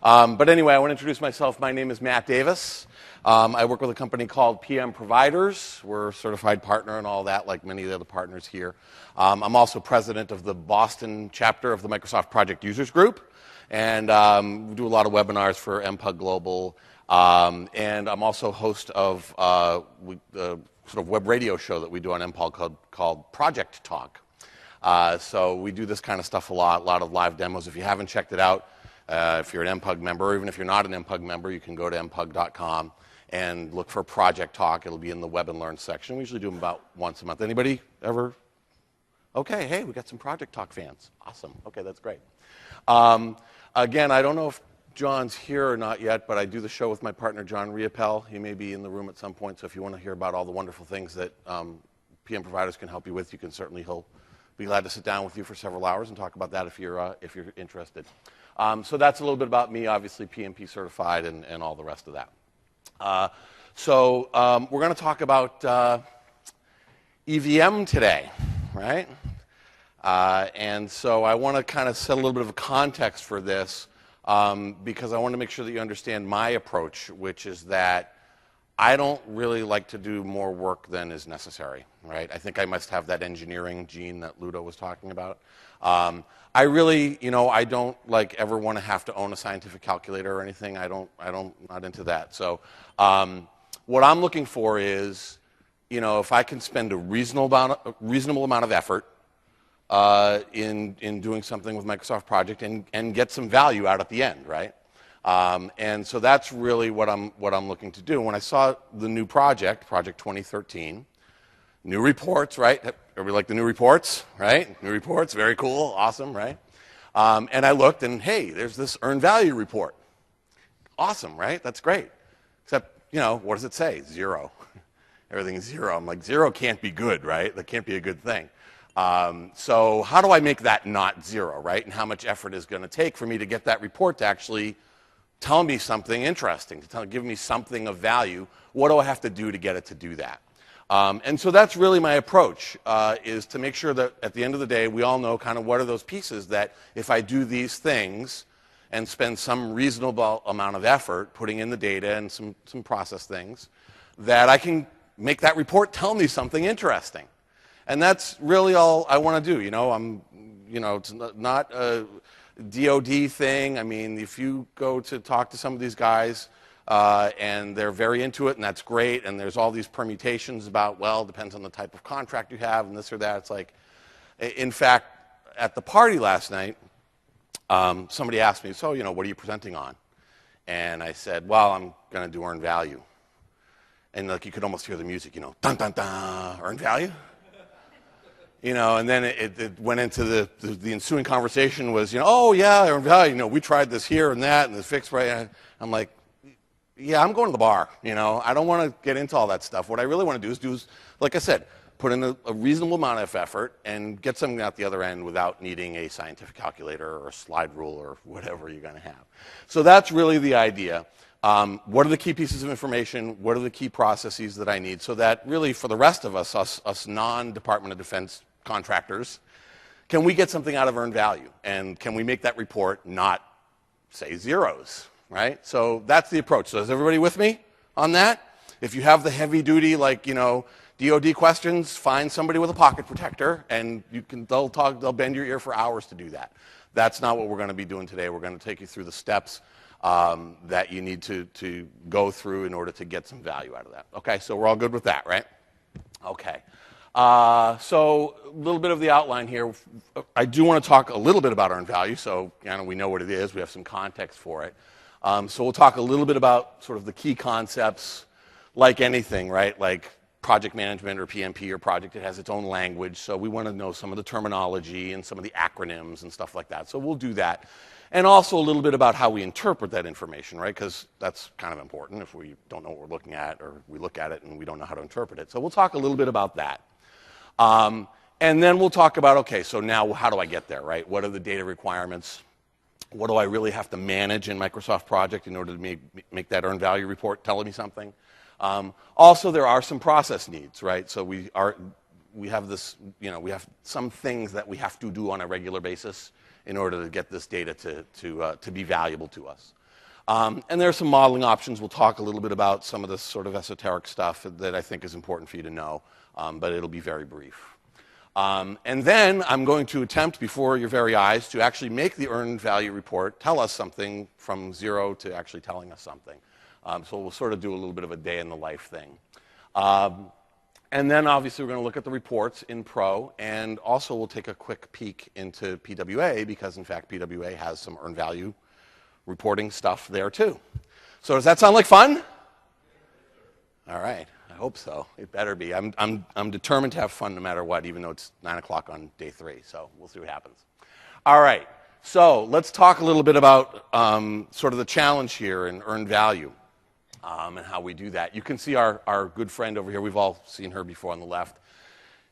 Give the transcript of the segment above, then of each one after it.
But anyway, I want to introduce myself. My name is Matt Davis. I work with a company called PM Providers. We're a certified partner and all that, like many of the other partners here. I'm also president of the Boston chapter of the Microsoft Project Users Group. And we do a lot of webinars for MPUG Global. And I'm also host of the sort of web radio show that we do on MPUG called Project Talk. So we do this kind of stuff a lot of live demos. If you haven't checked it out, if you're an MPUG member, or even if you're not an MPUG member, you can go to mpug.com and look for Project Talk. It'll be in the Web and Learn section. We usually do them about once a month. Anybody ever? Okay, hey, we got some Project Talk fans. Awesome. Okay, that's great. Again, I don't know if John's here or not yet, but I do the show with my partner, John Riopel. He may be in the room at some point, so if you want to hear about all the wonderful things that PM Providers can help you with, you can certainly, he'll be glad to sit down with you for several hours and talk about that if you're interested. So that's a little bit about me, obviously PMP certified and all the rest of that. So we're going to talk about EVM today, right? And so I want to kind of set a little bit of a context for this because I want to make sure that you understand my approach, which is that I don't really like to do more work than is necessary, right? I think I must have that engineering gene that Ludo was talking about. I really, I don't like ever want to have to own a scientific calculator or anything. Not into that. So what I'm looking for is, if I can spend a reasonable amount of effort in doing something with Microsoft Project and get some value out at the end, right? And so that's really what I'm looking to do. When I saw the new Project 2013, new reports, right? Everybody like the new reports, right? New reports, very cool, awesome, right? And I looked and, hey, there's this earned value report. Awesome, right? That's great. Except, what does it say? 0. Everything's 0. I'm like, 0 can't be good, right? That can't be a good thing. So how do I make that not 0, right? And how much effort is going to take for me to get that report to actually tell me something interesting, to give me something of value? What do I have to do to get it to do that? And so that's really my approach, is to make sure that at the end of the day, we all know kind of what are those pieces that if I do these things and spend some reasonable amount of effort putting in the data and some process things, that I can make that report tell me something interesting. And that's really all I want to do. It's not a DoD thing. I mean, if you go to talk to some of these guys and they're very into it, and that's great, and there's all these permutations about, well, it depends on the type of contract you have and this or that. It's like, in fact, at the party last night, somebody asked me, so, what are you presenting on? And I said, well, I'm going to do earned value. And like you could almost hear the music, dun, dun, dun, earned value? And then it went into the ensuing conversation was, oh, yeah, earned value, we tried this here and that, and the fixed rate. I'm like, yeah, I'm going to the bar, I don't want to get into all that stuff. What I really want to do is, like I said, put in a reasonable amount of effort and get something out the other end without needing a scientific calculator or a slide rule or whatever you're going to have. So that's really the idea. What are the key pieces of information? What are the key processes that I need so that really for the rest of us non-Department of Defense contractors, can we get something out of earned value? And can we make that report not say zeros, right? So that's the approach. So is everybody with me on that? If you have the heavy duty, like, DoD questions, find somebody with a pocket protector and they'll bend your ear for hours to do that. That's not what we're going to be doing today. We're going to take you through the steps that you need to go through in order to get some value out of that. Okay, so we're all good with that, right? Okay. So a little bit of the outline here. I do want to talk a little bit about earned value, so we know what it is. We have some context for it. So we'll talk a little bit about sort of the key concepts, like anything, right? Like project management or PMP or project, it has its own language, so we want to know some of the terminology and some of the acronyms and stuff like that. So we'll do that. And also a little bit about how we interpret that information, right? Because that's kind of important if we don't know what we're looking at, or we look at it and we don't know how to interpret it. So we'll talk a little bit about that. And then we'll talk about, okay, so now how do I get there, right? What are the data requirements? What do I really have to manage in Microsoft Project in order to make that earned value report telling me something? Also, there are some process needs, right? So we have this, we have some things that we have to do on a regular basis in order to get this data to be valuable to us. And there are some modeling options. We'll talk a little bit about some of this sort of esoteric stuff that I think is important for you to know, but it'll be very brief. And then I'm going to attempt, before your very eyes, to actually make the earned value report tell us something from 0 to actually telling us something. So we'll sort of do a little bit of a day in the life thing. And then obviously we're going to look at the reports in Pro, and also we'll take a quick peek into PWA, because in fact PWA has some earned value reporting stuff there too. So does that sound like fun? All right, I hope so. It better be. I'm determined to have fun no matter what, even though it's 9 o'clock on day 3. So we'll see what happens. All right, so let's talk a little bit about sort of the challenge here in earned value and how we do that. You can see our good friend over here. We've all seen her before on the left.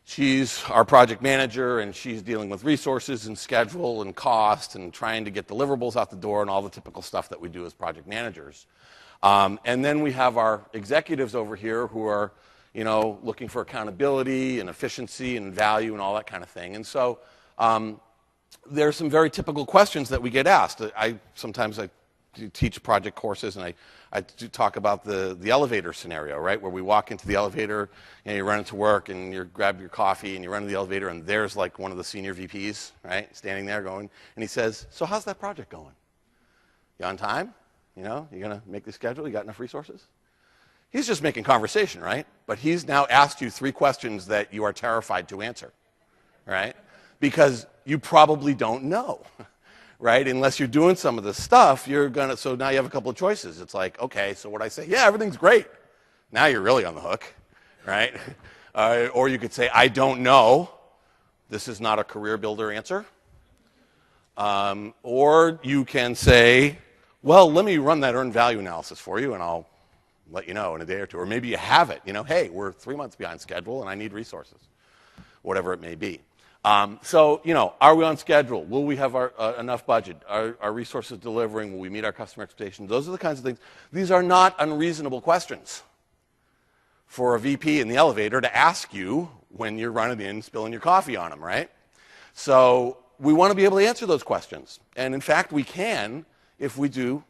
She's our project manager, and she's dealing with resources and schedule and cost and trying to get deliverables out the door and all the typical stuff that we do as project managers. And then we have our executives over here who are, looking for accountability and efficiency and value and all that kind of thing. And so there are some very typical questions that we get asked. Sometimes I teach project courses, and I do talk about the elevator scenario, right? Where we walk into the elevator, you run into work, and you grab your coffee, and you run to the elevator, and there's like one of the senior VPs, right, standing there going, and he says, "So how's that project going? You on time? You going to make the schedule? You got enough resources?" He's just making conversation, right? But he's now asked you 3 questions that you are terrified to answer, right? Because you probably don't know. Right? Unless you're doing some of this stuff, so now you have a couple of choices. It's like, okay, so what I say, yeah, everything's great. Now you're really on the hook, right? Or you could say, I don't know. This is not a career builder answer. Or you can say, well, let me run that earned value analysis for you, and I'll let you know in a day or 2. Or maybe you have it. Hey, we're 3 months behind schedule, and I need resources, whatever it may be. So, are we on schedule? Will we have enough budget? Are resources delivering? Will we meet our customer expectations? Those are the kinds of things. These are not unreasonable questions for a VP in the elevator to ask you when you're running in, spilling your coffee on them, right? So we want to be able to answer those questions. And in fact, we can if we do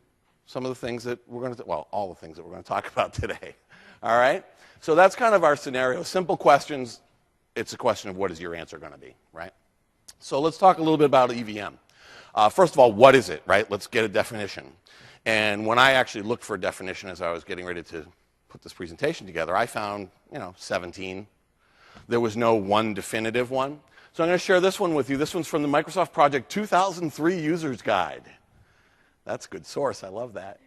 some of the things that we're going to, all the things that we're going to talk about today. All right? So that's kind of our scenario. Simple questions. It's a question of what is your answer going to be, right? So let's talk a little bit about EVM. First of all, what is it, right? Let's get a definition. And when I actually looked for a definition as I was getting ready to put this presentation together, I found, 17. There was no one definitive one. So I'm going to share this one with you. This one's from the Microsoft Project 2003 User's Guide. That's a good source. I love that.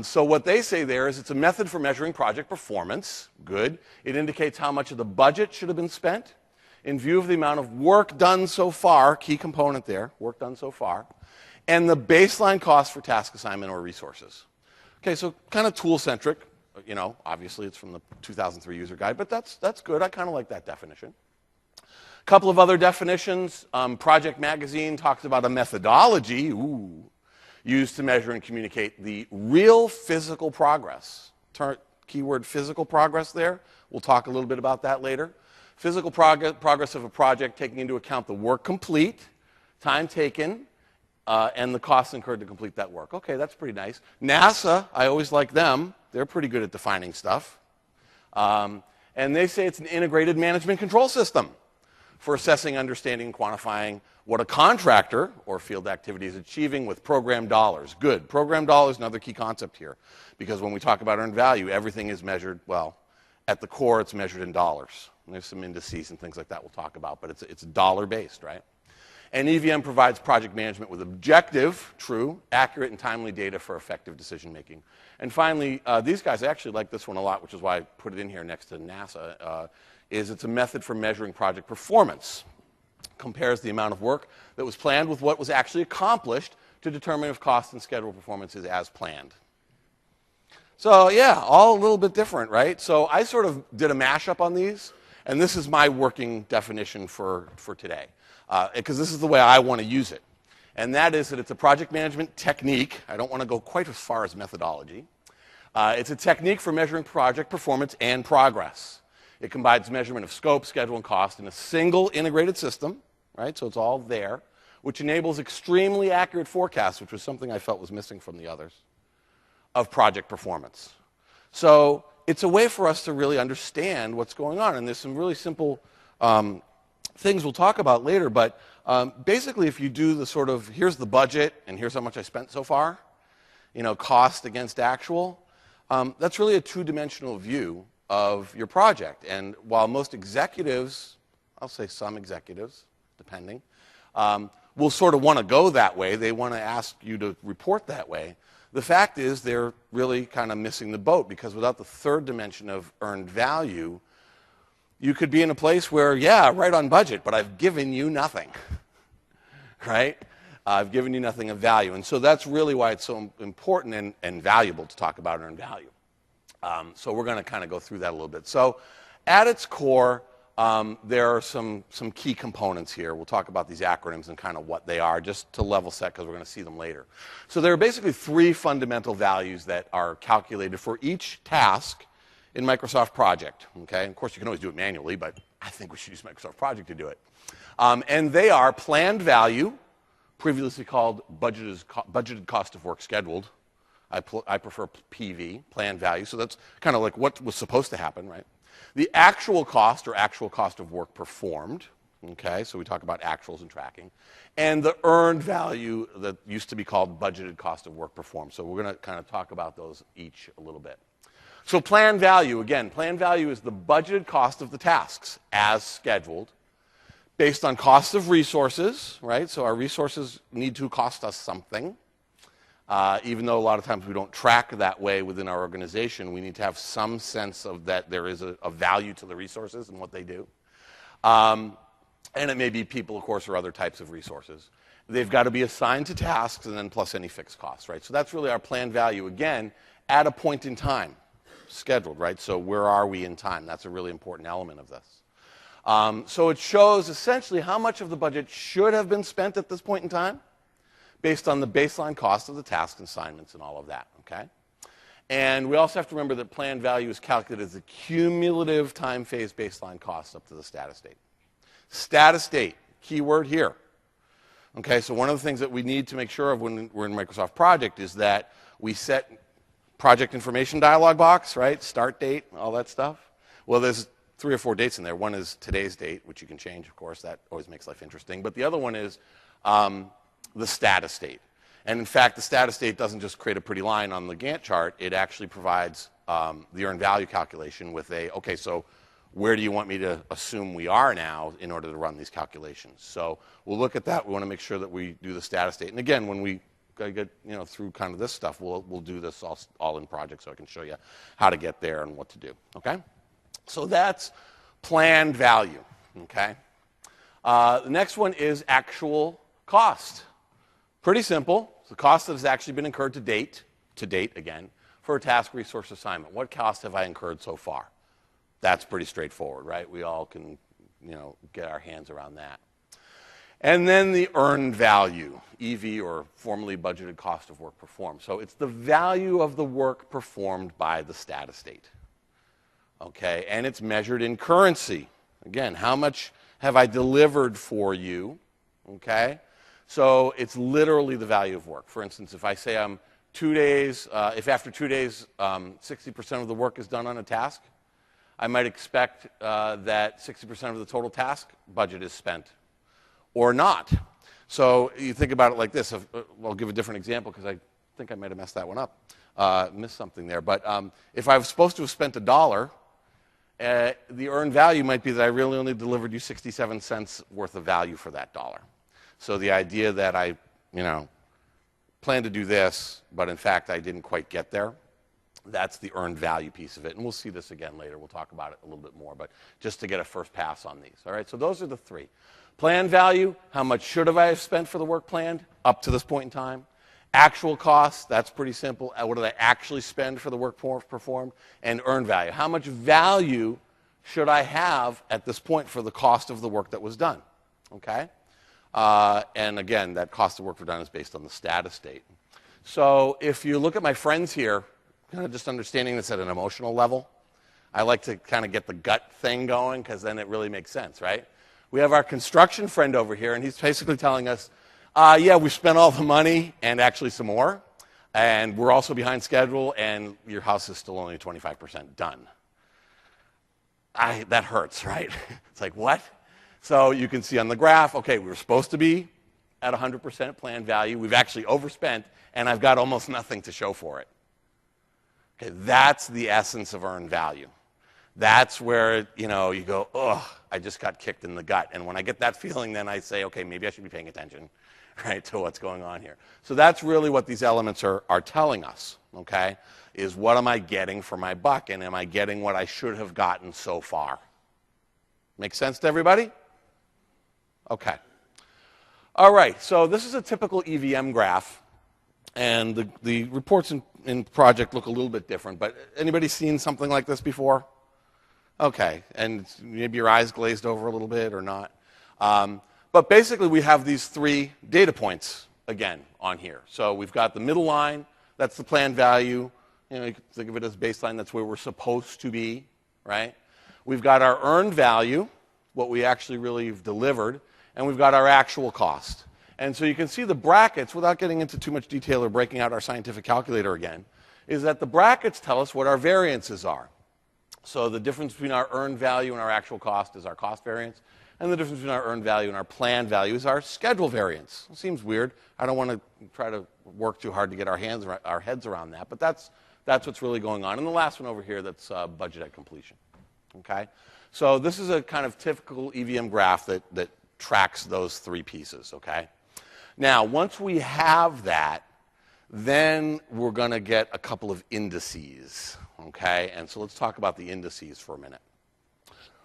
So what they say there is it's a method for measuring project performance. Good. It indicates how much of the budget should have been spent in view of the amount of work done so far, key component there, work done so far, and the baseline cost for task assignment or resources. Okay, so kind of tool-centric. Obviously it's from the 2003 User Guide, but that's good. I kind of like that definition. A couple of other definitions. Project Magazine talks about a methodology. Used to measure and communicate the real physical progress. Keyword physical progress there. We'll talk a little bit about that later. Physical progress of a project taking into account the work complete, time taken, and the costs incurred to complete that work. Okay, that's pretty nice. NASA, I always like them. They're pretty good at defining stuff. And they say it's an integrated management control system for assessing, understanding, and quantifying what a contractor or field activity is achieving with program dollars. Good. Program dollars, another key concept here. Because when we talk about earned value, everything is measured, at the core, it's measured in dollars. And there's some indices and things like that we'll talk about, but it's dollar-based, right? And EVM provides project management with objective, true, accurate, and timely data for effective decision-making. And finally, these guys, I actually like this one a lot, which is why I put it in here next to NASA, it's a method for measuring project performance. Compares the amount of work that was planned with what was actually accomplished to determine if cost and schedule performance is as planned. So yeah, all a little bit different, right? So I sort of did a mashup on these, and this is my working definition for today, because this is the way I want to use it. And that is that it's a project management technique. I don't want to go quite as far as methodology. It's a technique for measuring project performance and progress. It combines measurement of scope, schedule, and cost in a single integrated system, right? So it's all there, which enables extremely accurate forecasts, which was something I felt was missing from the others. of project performance. So it's a way for us to really understand what's going on. And there's some really simple things we'll talk about later. But basically, if you do the sort of, here's the budget and here's how much I spent so far, cost against actual, that's really a two-dimensional view of your project. And while most executives, I'll say some executives, depending, will sort of want to go that way, they want to ask you to report that way, the fact is they're really kind of missing the boat, because without the third dimension of earned value, you could be in a place where, yeah, right on budget, but I've given you nothing, right? I've given you nothing of value. And so that's really why it's so important and valuable to talk about earned value. So we're going to kind of go through that a little bit. So at its core, there are some key components here. We'll talk about these acronyms and kind of what they are, just to level set, because we're going to see them later. So there are basically three fundamental values that are calculated for each task in Microsoft Project. Okay? And of course, you can always do it manually, but I think we should use Microsoft Project to do it. And they are planned value, previously called budgeted cost of work scheduled. I prefer PV, planned value. So that's kind of like what was supposed to happen, right? The actual cost, or actual cost of work performed, okay, so we talk about actuals and tracking, and the earned value that used to be called budgeted cost of work performed. So we're going to kind of talk about those each a little bit. So planned value, again, planned value is the budgeted cost of the tasks as scheduled, based on cost of resources, right? So our resources need to cost us something. Even though a lot of times we don't track that way within our organization, we need to have some sense of that there is a value to the resources and what they do. And it may be people, of course, or other types of resources. They've got to be assigned to tasks and then plus any fixed costs, right? So that's really our planned value, again, at a point in time, scheduled, right? So where are we in time? That's a really important element of this. So it shows essentially how much of the budget should have been spent at this point in time, based on the baseline cost of the task assignments and all of that, okay? And we also have to remember that planned value is calculated as the cumulative time phase baseline cost up to the status date. Status date, key word here. Okay, so one of the things that we need to make sure of when we're in Microsoft Project is that we set project information dialog box, right? Start date, all that stuff. Well, there's 3 or 4 dates in there. One is today's date, which you can change, of course. That always makes life interesting. But the other one is the status date. And in fact, the status date doesn't just create a pretty line on the Gantt chart. It actually provides the earned value calculation with okay, so where do you want me to assume we are now in order to run these calculations? So we'll look at that. We want to make sure that we do the status date. And again, when we get through kind of this stuff, we'll do this all in Project, so I can show you how to get there and what to do. Okay? So that's planned value. Okay? The next one is actual cost. Pretty simple. It's the cost that has actually been incurred to date again, for a task resource assignment. What cost have I incurred so far? That's pretty straightforward, right? We all can, get our hands around that. And then the earned value, EV, or formerly budgeted cost of work performed. So it's the value of the work performed by the status date. Okay, and it's measured in currency. Again, how much have I delivered for you? Okay, so it's literally the value of work. For instance, if I say I'm 2 days, if after 2 days 60% of the work is done on a task, I might expect that 60% of the total task budget is spent, or not. So you think about it like this. I'll give a different example because I think I might have messed that one up, missed something there. But if I was supposed to have spent $1, the earned value might be that I really only delivered you 67 cents worth of value for that $1. So the idea that I, planned to do this, but in fact I didn't quite get there, that's the earned value piece of it. And we'll see this again later. We'll talk about it a little bit more, but just to get a first pass on these. All right, so those are the three. Planned value, how much should I have spent for the work planned up to this point in time? Actual costs, that's pretty simple. What did I actually spend for the work performed? And earned value, how much value should I have at this point for the cost of the work that was done? Okay? And again, that cost of work for done is based on the status date. So if you look at my friends here, kind of just understanding this at an emotional level, I like to kind of get the gut thing going because then it really makes sense, right? We have our construction friend over here, and he's basically telling us, yeah, we spent all the money and actually some more. and we're also behind schedule, and your house is still only 25% done. That hurts, right? It's like, what? So you can see on the graph, okay, we were supposed to be at 100% planned value. We've actually overspent, and I've got almost nothing to show for it. Okay, that's the essence of earned value. That's where, you go, ugh, I just got kicked in the gut. And when I get that feeling, then I say, okay, maybe I should be paying attention, right, to what's going on here. So that's really what these elements are telling us, okay, is what am I getting for my buck, and am I getting what I should have gotten so far? Make sense to everybody? Okay. All right, so this is a typical EVM graph, and the reports in Project look a little bit different, but anybody seen something like this before? Okay, and maybe your eyes glazed over a little bit or not. But basically, we have these 3 data points, again, on here. So we've got the middle line, that's the planned value. You can think of it as baseline, that's where we're supposed to be, right? We've got our earned value, what we actually really have delivered, and we've got our actual cost. And so you can see the brackets, without getting into too much detail or breaking out our scientific calculator again, is that the brackets tell us what our variances are. So the difference between our earned value and our actual cost is our cost variance, and the difference between our earned value and our planned value is our schedule variance. It seems weird. I don't want to try to work too hard to get our heads around that, but that's what's really going on. And the last one over here, that's budget at completion. Okay? So this is a kind of typical EVM graph that tracks those 3 pieces. Okay? Now, once we have that, then we're going to get a couple of indices. Okay, and so let's talk about the indices for a minute.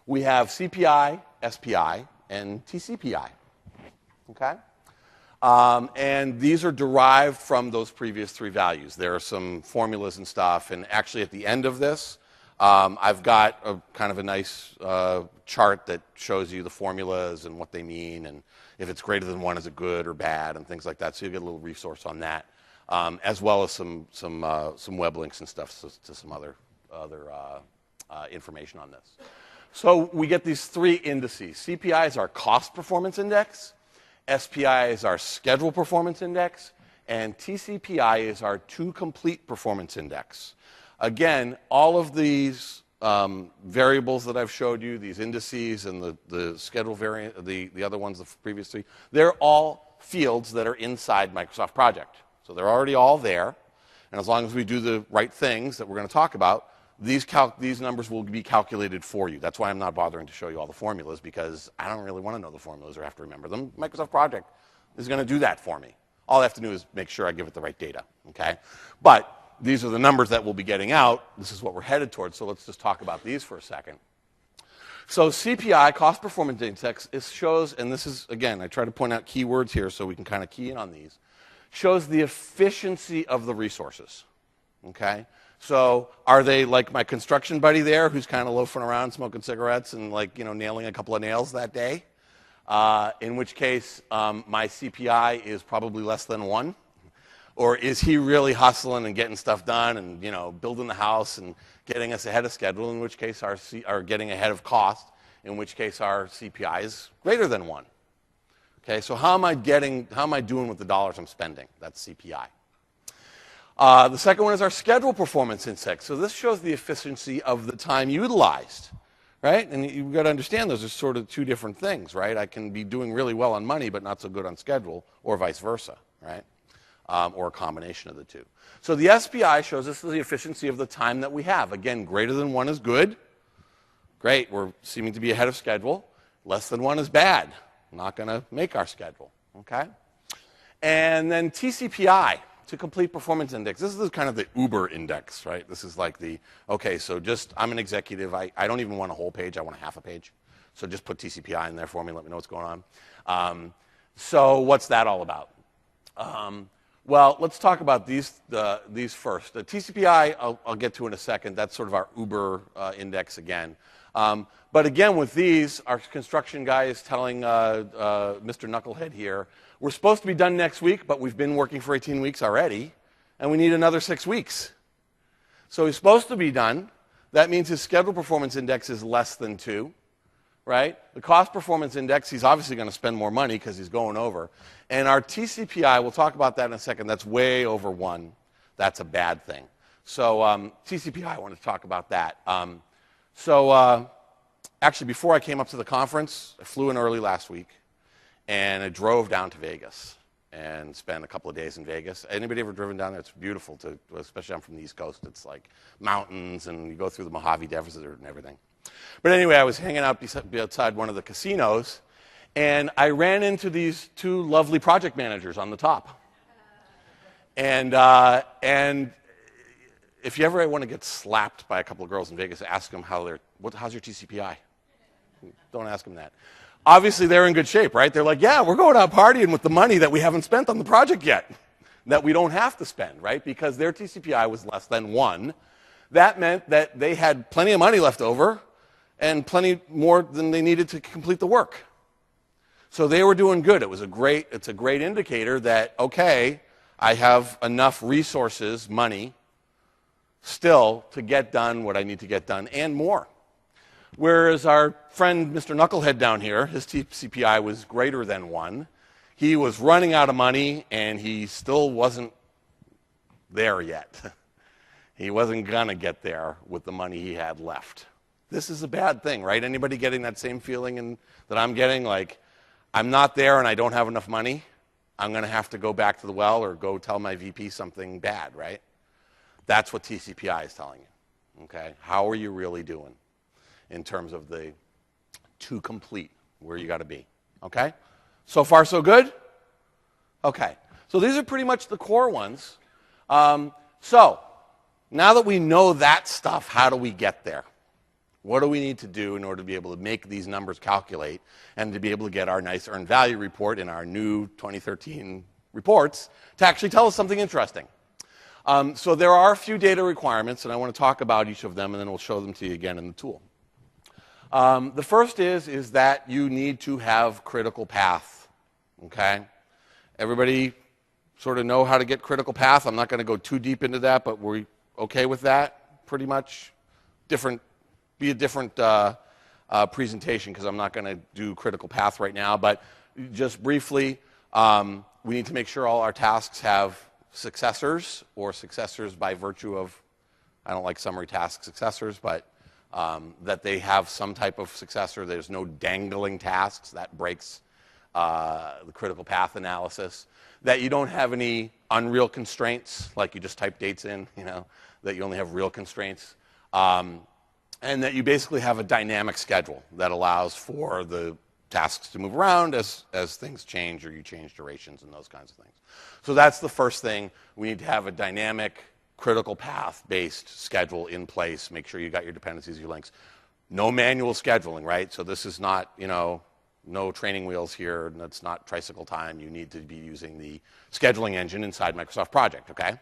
We have CPI, SPI, and TCPI. Okay, and these are derived from those previous 3 values. There are some formulas and stuff, and actually at the end of this, I've got a kind of a nice chart that shows you the formulas and what they mean, and if it's greater than 1, is it good or bad, and things like that. So you get a little resource on that. As well as some web links and stuff to some other information on this. So we get these 3 indices. CPI is our cost performance index, SPI is our schedule performance index, and TCPI is our to complete performance index. Again, all of these variables that I've showed you, these indices and the schedule variant, the other ones, the previous 3, they're all fields that are inside Microsoft Project. So they're already all there, and as long as we do the right things that we're going to talk about, these numbers will be calculated for you. That's why I'm not bothering to show you all the formulas, because I don't really want to know the formulas or have to remember them. Microsoft Project is going to do that for me. All I have to do is make sure I give it the right data, okay? But these are the numbers that we'll be getting out. This is what we're headed towards, so let's just talk about these for a second. So CPI, Cost Performance Index, shows, and this is, again, I try to point out keywords here so we can kind of key in on these, shows the efficiency of the resources, okay? So are they like my construction buddy there who's kind of loafing around smoking cigarettes and nailing a couple of nails that day? In which case my CPI is probably less than 1. Or is he really hustling and getting stuff done and building the house and getting us ahead of schedule, in which case our getting ahead of cost, in which case our CPI is greater than 1. Okay, so how am I doing with the dollars I'm spending? That's CPI. The second one is our schedule performance index. So this shows the efficiency of the time utilized, right? And you've got to understand those are sort of 2 different things, right? I can be doing really well on money but not so good on schedule, or vice versa, right? Or a combination of the 2. So the SPI shows us the efficiency of the time that we have. Again, greater than 1 is good. Great, we're seeming to be ahead of schedule. Less than 1 is bad. Not going to make our schedule, okay? And then TCPI, to complete performance index. This is kind of the Uber index, right? This is like okay, so I'm an executive. I don't even want a whole page. I want a half a page. So just put TCPI in there for me. Let me know what's going on. So what's that all about? Well, let's talk about these first. The TCPI, I'll get to in a second. That's sort of our Uber index again. But again, with these, our construction guy is telling Mr. Knucklehead here, we're supposed to be done next week, but we've been working for 18 weeks already, and we need another 6 weeks. So he's supposed to be done. That means his schedule performance index is less than 2, right? The cost performance index, he's obviously going to spend more money because he's going over. And our TCPI, we'll talk about that in a second, that's way over 1. that's a bad thing. So TCPI, I wanted to talk about that. Actually, before I came up to the conference, I flew in early last week, and I drove down to Vegas and spent a couple of days in Vegas. Anybody ever driven down there? It's beautiful, especially I'm from the East Coast. It's like mountains, and you go through the Mojave Desert and everything. But anyway, I was hanging out outside one of the casinos, and I ran into these two lovely project managers on the top. And if you ever want to get slapped by a couple of girls in Vegas, ask them how's your TCPI? Don't ask them that. Obviously, they're in good shape, right? They're like, yeah, we're going out partying with the money that we haven't spent on the project yet, that we don't have to spend, right? Because their TCPI was less than 1. That meant that they had plenty of money left over and plenty more than they needed to complete the work. So they were doing good. It's a great indicator that, okay, I have enough resources, money, still to get done what I need to get done and more. Whereas our friend, Mr. Knucklehead down here, his TCPI was greater than 1. He was running out of money, and he still wasn't there yet. He wasn't going to get there with the money he had left. This is a bad thing, right? Anybody getting that same feeling that I'm getting? Like, I'm not there and I don't have enough money. I'm going to have to go back to the well or go tell my VP something bad, right? That's what TCPI is telling you, okay? How are you really doing in terms of the to complete, where you got to be, okay? So far, so good? Okay. So these are pretty much the core ones. So now that we know that stuff, how do we get there? What do we need to do in order to be able to make these numbers calculate and to be able to get our nice earned value report in our new 2013 reports to actually tell us something interesting? So there are a few data requirements, and I want to talk about each of them, and then we'll show them to you again in the tool. The first is that you need to have critical path, okay? Everybody sort of know how to get critical path. I'm not going to go too deep into that, but we're okay with that pretty much? Be a different presentation because I'm not going to do critical path right now, but just briefly, we need to make sure all our tasks have successors or successors by virtue of, I don't like summary task successors, but that they have some type of successor. There's no dangling tasks. That breaks the critical path analysis. That you don't have any unreal constraints, like you just type dates in, that you only have real constraints. And that you basically have a dynamic schedule that allows for the tasks to move around as things change or you change durations and those kinds of things. So that's the first thing. We need to have a dynamic, critical path-based schedule in place. Make sure you got your dependencies, your links. No manual scheduling, right? So this is not, no training wheels here. That's not tricycle time. You need to be using the scheduling engine inside Microsoft Project, okay?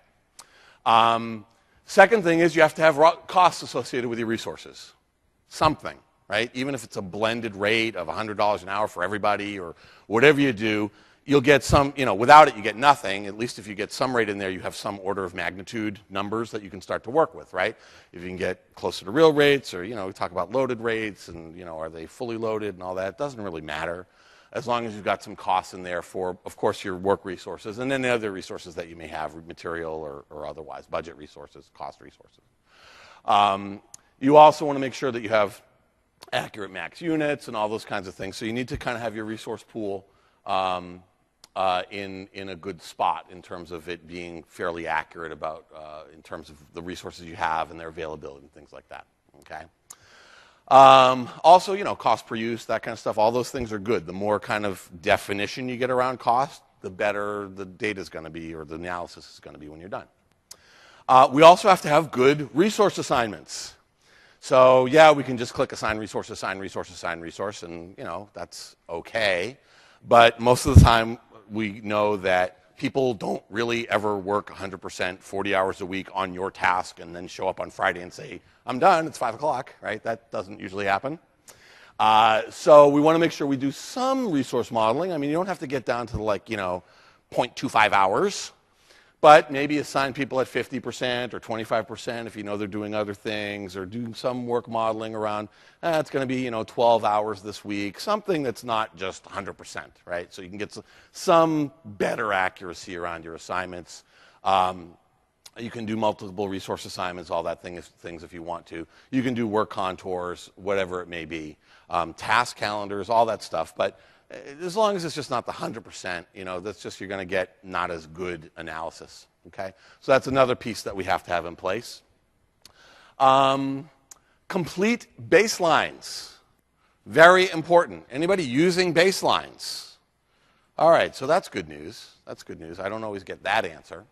Second thing is you have to have costs associated with your resources. Something, right? Even if it's a blended rate of $100 an hour for everybody or whatever you do, you'll get some, without it you get nothing. At least if you get some rate in there, you have some order of magnitude numbers that you can start to work with, right? If you can get closer to real rates or, we talk about loaded rates and, are they fully loaded and all that, it doesn't really matter as long as you've got some costs in there for, of course, your work resources and then the other resources that you may have, material or otherwise, budget resources, cost resources. You also want to make sure that you have accurate max units and all those kinds of things. So you need to kind of have your resource pool in a good spot in terms of it being fairly accurate about in terms of the resources you have and their availability and things like that, okay? Also, cost per use, that kind of stuff, all those things are good. The more kind of definition you get around cost, the better the data is going to be or the analysis is going to be when you're done. We also have to have good resource assignments. So, yeah, we can just click assign resource, assign resource, assign resource, and, that's okay. But most of the time, we know that people don't really ever work 100%, 40 hours a week on your task and then show up on Friday and say, I'm done, it's 5 o'clock, right? That doesn't usually happen. So we want to make sure we do some resource modeling. I mean, you don't have to get down to 0.25 hours, but maybe assign people at 50% or 25% if you know they're doing other things or do some work modeling around, it's going to be, 12 hours this week, something that's not just 100%, right? So you can get some better accuracy around your assignments. You can do multiple resource assignments, all that things if you want to. You can do work contours, whatever it may be, task calendars, all that stuff. But as long as it's just not the 100%, that's just you're going to get not as good analysis. Okay, so that's another piece that we have to have in place. Complete baselines, very important. Anybody using baselines? All right, so that's good news. That's good news. I don't always get that answer.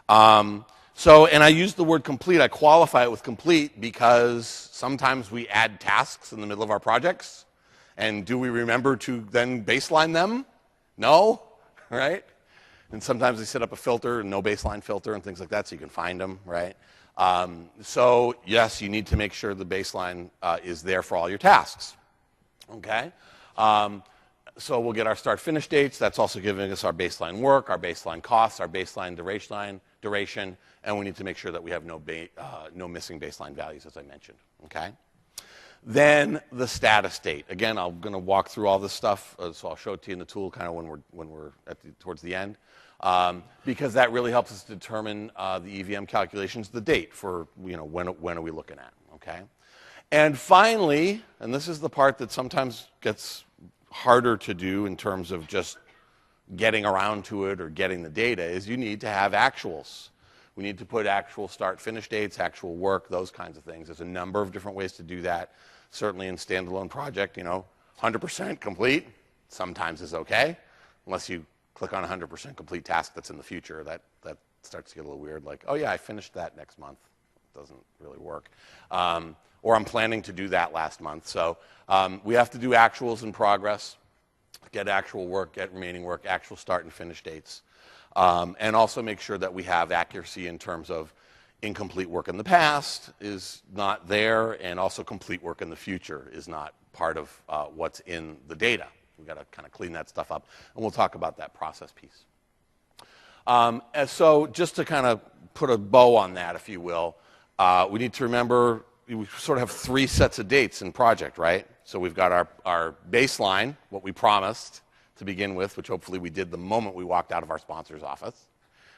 And I use the word complete. I qualify it with complete because sometimes we add tasks in the middle of our projects. And do we remember to then baseline them? No, right? And sometimes they set up a filter, no baseline filter and things like that so you can find them, right? So yes, you need to make sure the baseline is there for all your tasks, okay? So we'll get our start-finish dates. That's also giving us our baseline work, our baseline costs, our baseline duration, and we need to make sure that we have no missing baseline values, as I mentioned, okay? Then the status date. Again, I'm going to walk through all this stuff, so I'll show it to you in the tool kind of when we're towards the end, because that really helps us determine the EVM calculations, the date for when are we looking at, okay? And finally, and this is the part that sometimes gets harder to do in terms of just getting around to it or getting the data, is you need to have actuals. We need to put actual start-finish dates, actual work, those kinds of things. There's a number of different ways to do that. Certainly in standalone project, 100% complete sometimes is okay, unless you click on a 100% complete task that's in the future. That starts to get a little weird, like, oh yeah, I finished that next month. It doesn't really work. Or I'm planning to do that last month. So we have to do actuals in progress, get actual work, get remaining work, actual start and finish dates, and also make sure that we have accuracy in terms of incomplete work in the past is not there, and also complete work in the future is not part of what's in the data. We've got to kind of clean that stuff up, and we'll talk about that process piece. And so just to kind of put a bow on that, if you will, we need to remember we sort of have three sets of dates in Project, right? So we've got our baseline, what we promised to begin with, which hopefully we did the moment we walked out of our sponsor's office,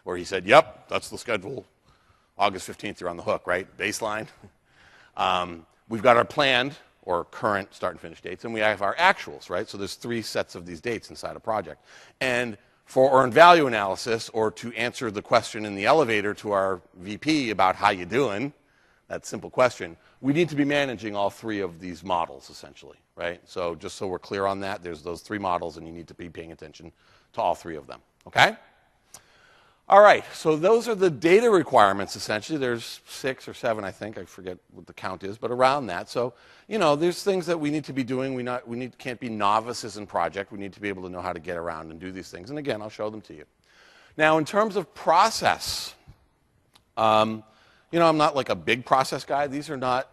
where he said, yep, that's the schedule. August 15th, you're on the hook, right? Baseline. We've got our planned or current start and finish dates, and we have our actuals, right? So there's three sets of these dates inside a project. And for earned value analysis, or to answer the question in the elevator to our VP about how you doing, that simple question, we need to be managing all three of these models, essentially, right? So just so we're clear on that, there's those three models, and you need to be paying attention to all three of them, okay? All right, so those are the data requirements, essentially. There's 6 or 7, I think. I forget what the count is, but around that. So, there's things that we need to be doing. We can't be novices in Project. We need to be able to know how to get around and do these things. And again, I'll show them to you. Now, in terms of process, I'm not like a big process guy. These are not,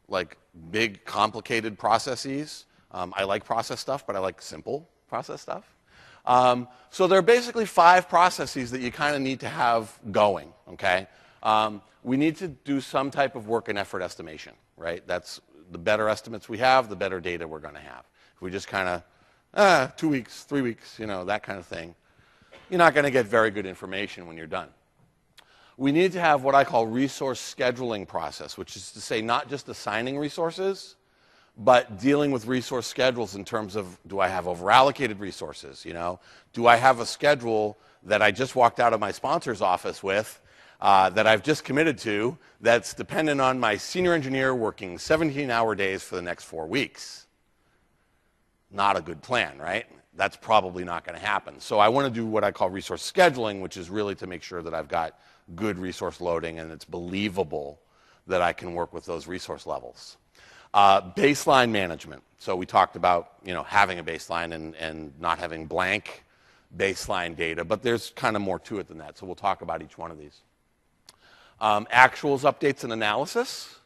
like big, complicated processes. I like process stuff, but I like simple process stuff. So there are basically 5 processes that you kind of need to have going, okay? We need to do some type of work and effort estimation, right? That's the better estimates we have, the better data we're going to have. If we just kind of, 2 weeks, 3 weeks, that kind of thing, you're not going to get very good information when you're done. We need to have what I call resource scheduling process, which is to say not just assigning resources, but dealing with resource schedules in terms of, do I have overallocated resources, Do I have a schedule that I just walked out of my sponsor's office with, that I've just committed to, that's dependent on my senior engineer working 17-hour days for the next 4 weeks? Not a good plan, right? That's probably not going to happen. So I want to do what I call resource scheduling, which is really to make sure that I've got good resource loading and it's believable that I can work with those resource levels. Baseline management. So we talked about having a baseline and not having blank baseline data, but there's kind of more to it than that. So we'll talk about each one of these. Actuals, updates, and analysis.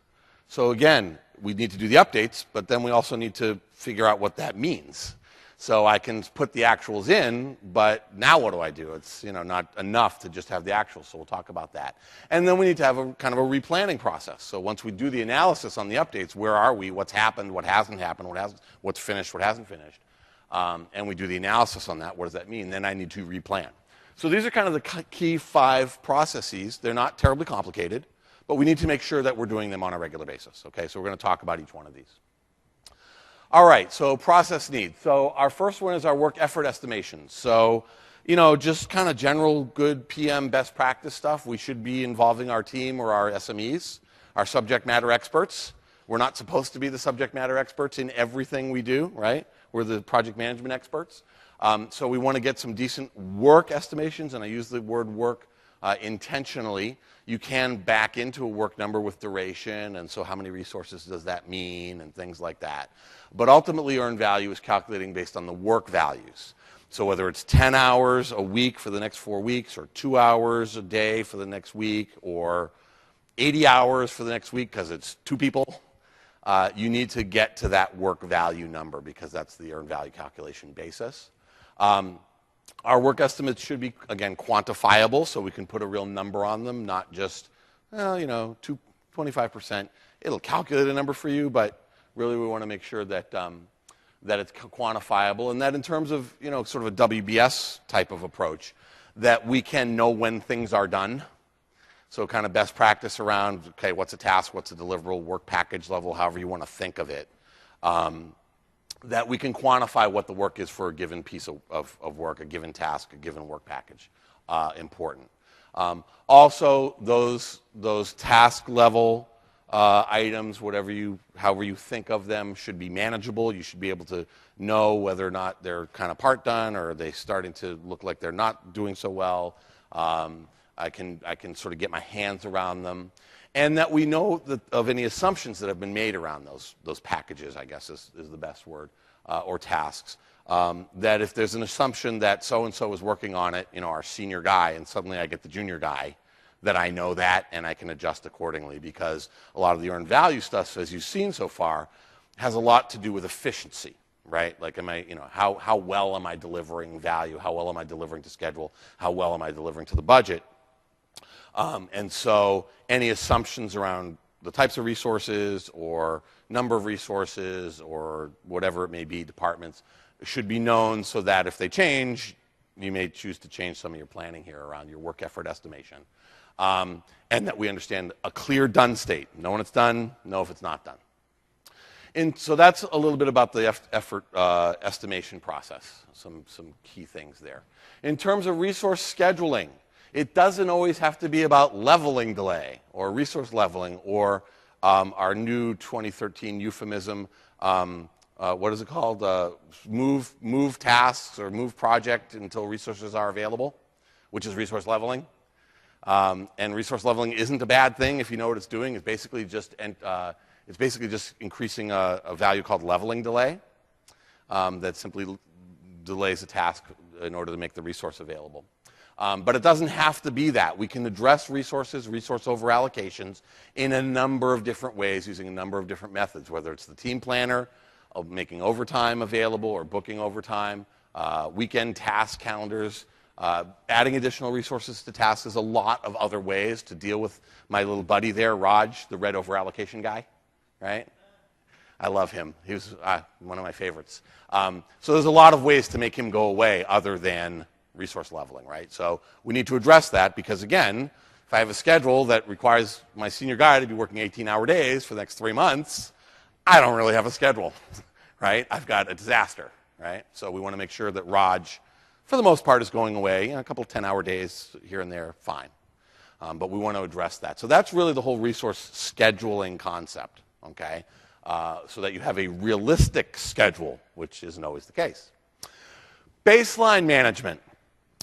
So again, we need to do the updates, but then we also need to figure out what that means. So I can put the actuals in, but now what do I do? It's not enough to just have the actuals, so we'll talk about that. And then we need to have a kind of a replanning process. So once we do the analysis on the updates, where are we, what's happened, what hasn't happened, what's finished, what hasn't finished, and we do the analysis on that, what does that mean? Then I need to replan. So these are kind of the key 5 processes. They're not terribly complicated, but we need to make sure that we're doing them on a regular basis. Okay, so we're going to talk about each one of these. All right, so process needs. So our first one is our work effort estimation. So, just kind of general good PM best practice stuff. We should be involving our team or our SMEs, our subject matter experts. We're not supposed to be the subject matter experts in everything we do, right? We're the project management experts. So we want to get some decent work estimations, and I use the word work intentionally. You can back into a work number with duration, and so how many resources does that mean, and things like that. But ultimately, earned value is calculating based on the work values. So whether it's 10 hours a week for the next 4 weeks, or 2 hours a day for the next week, or 80 hours for the next week because it's 2 people, you need to get to that work value number because that's the earned value calculation basis. Our work estimates should be, again, quantifiable, so we can put a real number on them, not just, 25%. It'll calculate a number for you, but really we want to make sure that, that it's quantifiable, and that in terms of, sort of a WBS type of approach, that we can know when things are done. So kind of best practice around, okay, what's a task, what's a deliverable, work package level, however you want to think of it. That we can quantify what the work is for a given piece of work, a given task, a given work package. Important. Also, those task level items, however you think of them, should be manageable. You should be able to know whether or not they're kind of part done, or are they starting to look like they're not doing so well. I can sort of get my hands around them. And that we know of any assumptions that have been made around those packages, I guess is the best word, or tasks. That if there's an assumption that so-and-so is working on it, our senior guy, and suddenly I get the junior guy, that I know that and I can adjust accordingly, because a lot of the earned value stuff, as you've seen so far, has a lot to do with efficiency, right? Like, how well am I delivering value? How well am I delivering to schedule? How well am I delivering to the budget? And so any assumptions around the types of resources or number of resources or whatever it may be, departments, should be known so that if they change, you may choose to change some of your planning here around your work effort estimation. And that we understand a clear done state. Know when it's done, know if it's not done. And so that's a little bit about the effort estimation process, some key things there. In terms of resource scheduling, it doesn't always have to be about leveling delay or resource leveling or our new 2013 euphemism, what is it called? Move tasks or move project until resources are available, which is resource leveling. And resource leveling isn't a bad thing if you know what it's doing. It's basically just increasing a value called leveling delay that simply delays a task in order to make the resource available. But it doesn't have to be that. We can address resource over-allocations in a number of different ways using a number of different methods, whether it's the team planner, making overtime available or booking overtime, weekend task calendars, adding additional resources to tasks. Is a lot of other ways to deal with my little buddy there, Raj, the red over-allocation guy, right? I love him. He was one of my favorites. So there's a lot of ways to make him go away other than resource leveling, right? So we need to address that because, again, if I have a schedule that requires my senior guy to be working 18-hour days for the next 3 months, I don't really have a schedule, right? I've got a disaster, right? So we want to make sure that Raj, for the most part, is going away. A couple of 10-hour days here and there, fine. But we want to address that. So that's really the whole resource scheduling concept, okay? So that you have a realistic schedule, which isn't always the case. Baseline management.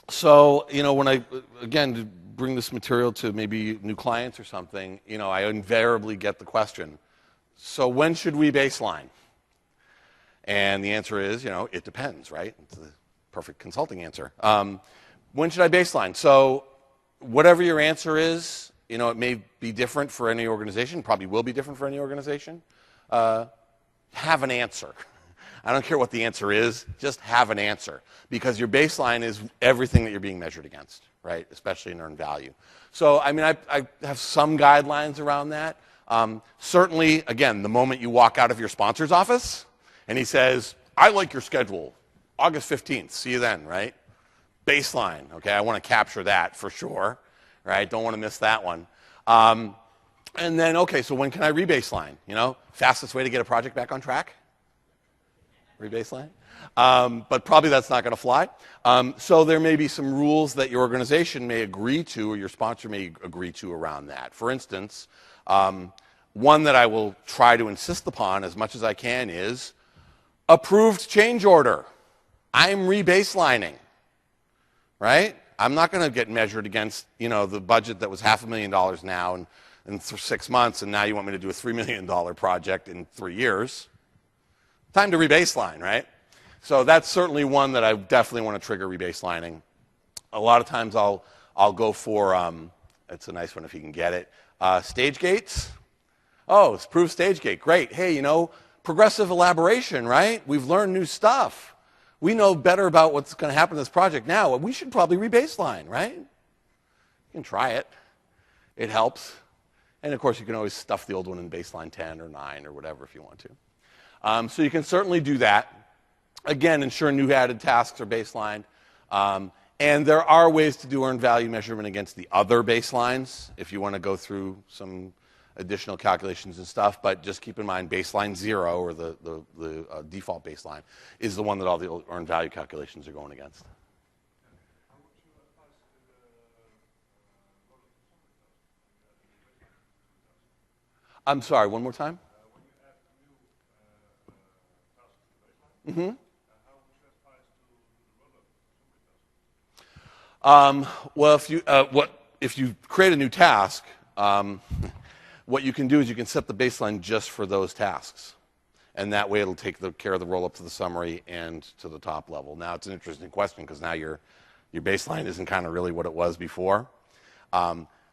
So, when I, again, to bring this material to maybe new clients or something, I invariably get the question, so when should we baseline? And the answer is, it depends, right? It's the perfect consulting answer. When should I baseline? So whatever your answer is, it may be different for any organization, probably will be different for any organization. Have an answer. I don't care what the answer is, just have an answer. Because your baseline is everything that you're being measured against, right? Especially in earned value. So, I have some guidelines around that. Certainly, again, the moment you walk out of your sponsor's office and he says, I like your schedule, August 15th, see you then, right? baseline, okay? I want to capture that for sure, right? Don't want to miss that one. And then, okay, so when can I rebaseline? You know, fastest way to get a project back on track? Rebaseline. But probably that's not going to fly. So there may be some rules that your organization may agree to or your sponsor may agree to around that. For instance, one that I will try to insist upon as much as I can is approved change order. I'm rebaselining, right? I'm not going to get measured against, you know, the budget that was $500,000 now and for 6 months, and now you want me to do a $3 million project in 3 years. Time to rebaseline, right? So that's certainly one that I definitely want to trigger rebaselining. A lot of times I'll go for, it's a nice one if you can get it, stage gates. Oh, it's approved stage gate, great. Hey, you know, progressive elaboration, right? We've learned new stuff. We know better about what's going to happen to this project now. We should probably rebaseline, right? You can try it. It helps. And of course, you can always stuff the old one in baseline 10 or 9 or whatever if you want to. So you can certainly do that. Again, ensure new added tasks are baselined. And there are ways to do earned value measurement against the other baselines if you want to go through some additional calculations and stuff, but just keep in mind baseline 0, or the default baseline, is the one that all the earned value calculations are going against. I'm sorry, one more time? Mm-hmm. Well, if you create a new task, what you can do is you can set the baseline just for those tasks. And that way it'll take care of the roll up to the summary and to the top level. Now, it's an interesting question because now your baseline isn't kind of really what it was before.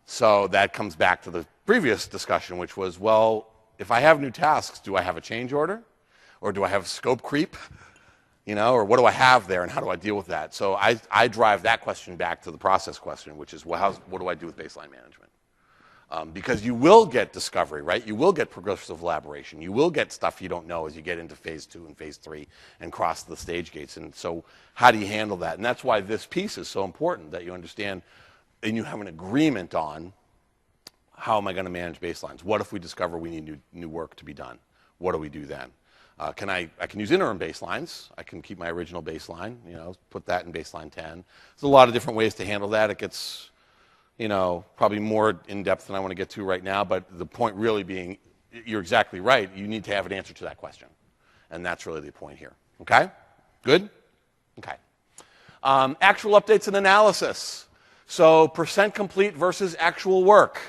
So that comes back to the previous discussion, which was, well, if I have new tasks, do I have a change order? Or do I have scope creep? You know, or what do I have there and how do I deal with that? So I drive that question back to the process question, which is, well, what do I do with baseline management? Because you will get discovery, right? You will get progressive elaboration. You will get stuff you don't know as you get into phase 2 and phase 3 and cross the stage gates. And so how do you handle that? And that's why this piece is so important, that you understand and you have an agreement on how am I going to manage baselines? What if we discover we need new work to be done? What do we do then? I can use interim baselines. I can keep my original baseline, you know, put that in baseline 10. There's a lot of different ways to handle that. It gets, you know, probably more in-depth than I want to get to right now, but the point really being, you're exactly right. You need to have an answer to that question. And that's really the point here. Okay? Good? Okay. Actual updates and analysis. So percent complete versus actual work.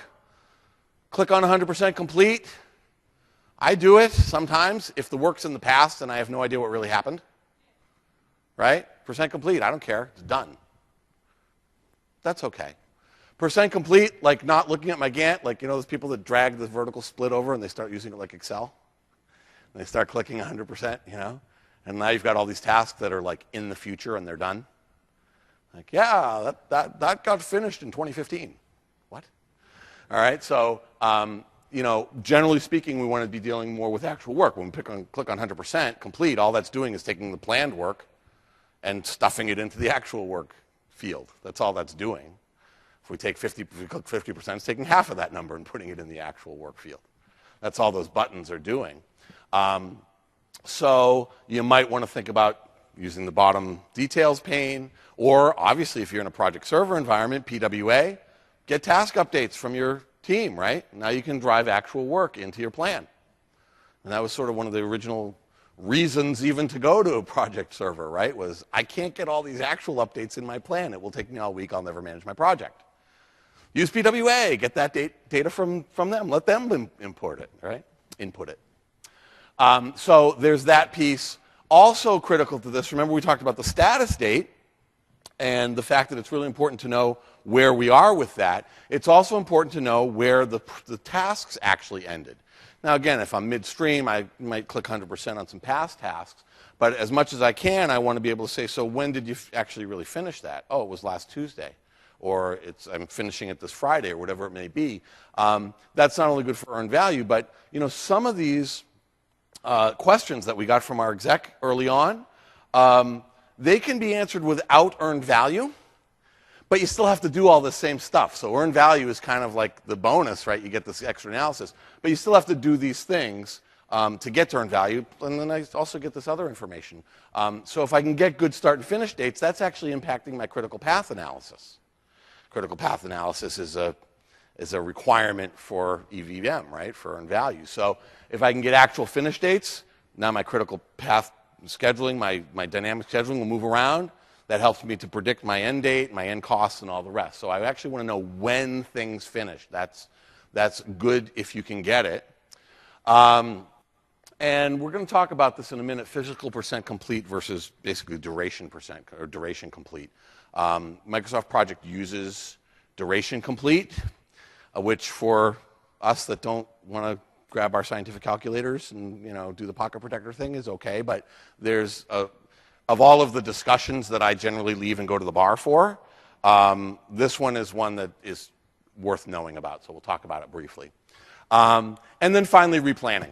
Click on 100% complete. I do it sometimes if the work's in the past and I have no idea what really happened. Right? Percent complete, I don't care. It's done. That's okay. Percent complete, like not looking at my Gantt, like, you know, those people that drag the vertical split over and they start using it like Excel. And they start clicking 100%, you know. And now you've got all these tasks that are like in the future and they're done. Like, yeah, that got finished in 2015. What? All right, so, you know, generally speaking, we want to be dealing more with actual work. When we click on 100% complete, all that's doing is taking the planned work and stuffing it into the actual work field. That's all that's doing. If we click 50%, it's taking half of that number and putting it in the actual work field. That's all those buttons are doing. So you might want to think about using the bottom details pane, or obviously if you're in a project server environment, PWA, get task updates from your team, right? Now you can drive actual work into your plan. And that was sort of one of the original reasons even to go to a project server, right? Was I can't get all these actual updates in my plan. It will take me all week. I'll never manage my project. Use PWA. Get that data from them. Let them import it, right? Input it. So there's that piece. Also critical to this, remember we talked about the status date and the fact that it's really important to know where we are with that. It's also important to know where the tasks actually ended. Now again, if I'm midstream, I might click 100% on some past tasks, but as much as I can, I want to be able to say, so when did you actually really finish that? Oh, it was last Tuesday. Or I'm finishing it this Friday, or whatever it may be. That's not only good for earned value, but you know, some of these questions that we got from our exec early on, they can be answered without earned value, but you still have to do all the same stuff. So earned value is kind of like the bonus, right? You get this extra analysis, but you still have to do these things to get to earned value, and then I also get this other information. So if I can get good start and finish dates, that's actually impacting my critical path analysis. Critical path analysis is a requirement for EVM, right, for earned value. So if I can get actual finish dates, now my critical path scheduling, my dynamic scheduling will move around. That helps me to predict my end date, my end costs, and all the rest. So I actually want to know when things finish. That's good if you can get it. And we're going to talk about this in a minute, physical percent complete versus basically duration percent, or duration complete. Microsoft Project uses duration complete, which for us that don't want to grab our scientific calculators and do the pocket protector thing is okay, but there's of all of the discussions that I generally leave and go to the bar for, this one is one that is worth knowing about, so we'll talk about it briefly. And then finally, replanning.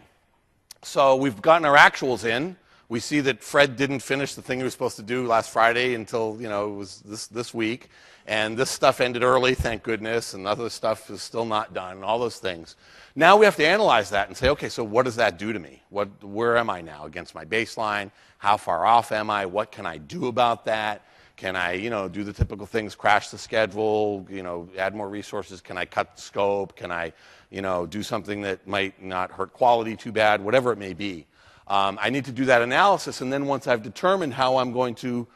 So we've gotten our actuals in. We see that Fred didn't finish the thing he was supposed to do last Friday until, it was this week. And this stuff ended early, thank goodness, and other stuff is still not done, and all those things. Now we have to analyze that and say, okay, so what does that do to me? Where am I now against my baseline? How far off am I? What can I do about that? Can I, do the typical things, crash the schedule, add more resources? Can I cut the scope? Can I, do something that might not hurt quality too bad? Whatever it may be. I need to do that analysis, and then once I've determined how I'm going to,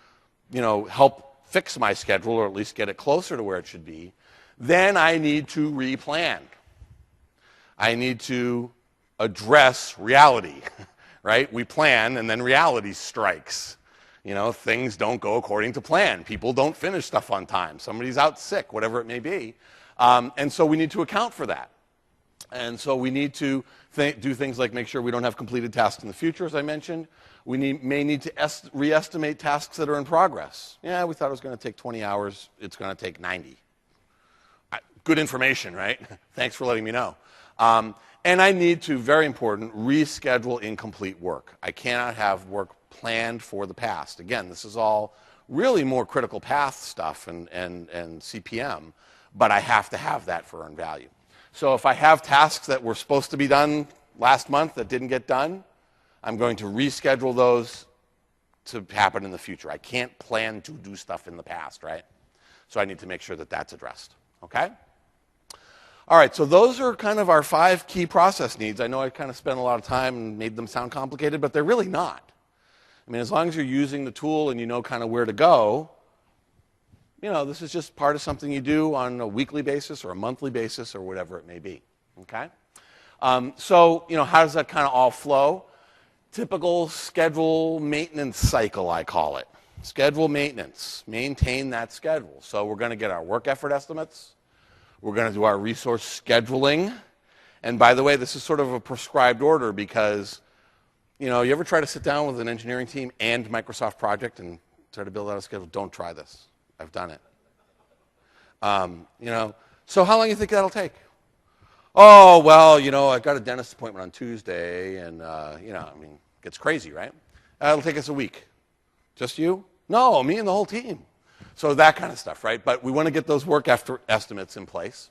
help fix my schedule, or at least get it closer to where it should be, then I need to replan. I need to address reality, right? We plan, and then reality strikes. Things don't go according to plan. People don't finish stuff on time. Somebody's out sick, whatever it may be. And so we need to account for that. And so we need to do things like make sure we don't have completed tasks in the future, as I mentioned. We may need to re-estimate tasks that are in progress. Yeah, we thought it was going to take 20 hours. It's going to take 90. Good information, right? Thanks for letting me know. And I need to, very important, reschedule incomplete work. I cannot have work planned for the past. Again, this is all really more critical path stuff and CPM, but I have to have that for earned value. So if I have tasks that were supposed to be done last month that didn't get done, I'm going to reschedule those to happen in the future. I can't plan to do stuff in the past, right? So I need to make sure that that's addressed, okay? All right, so those are kind of our 5 key process needs. I know I kind of spent a lot of time and made them sound complicated, but they're really not. I mean, as long as you're using the tool and you know kind of where to go, this is just part of something you do on a weekly basis or a monthly basis or whatever it may be, okay? So, how does that kind of all flow? Typical schedule maintenance cycle, I call it. Schedule maintenance, maintain that schedule. So we're going to get our work effort estimates. We're going to do our resource scheduling. And by the way, this is sort of a prescribed order because, you ever try to sit down with an engineering team and Microsoft Project and try to build out a schedule? Don't try this. I've done it. So how long do you think that'll take? Oh, well, I've got a dentist appointment on Tuesday, and, it gets crazy, right? It'll take us a week. Just you? No, me and the whole team. So that kind of stuff, right? But we want to get those work estimates in place,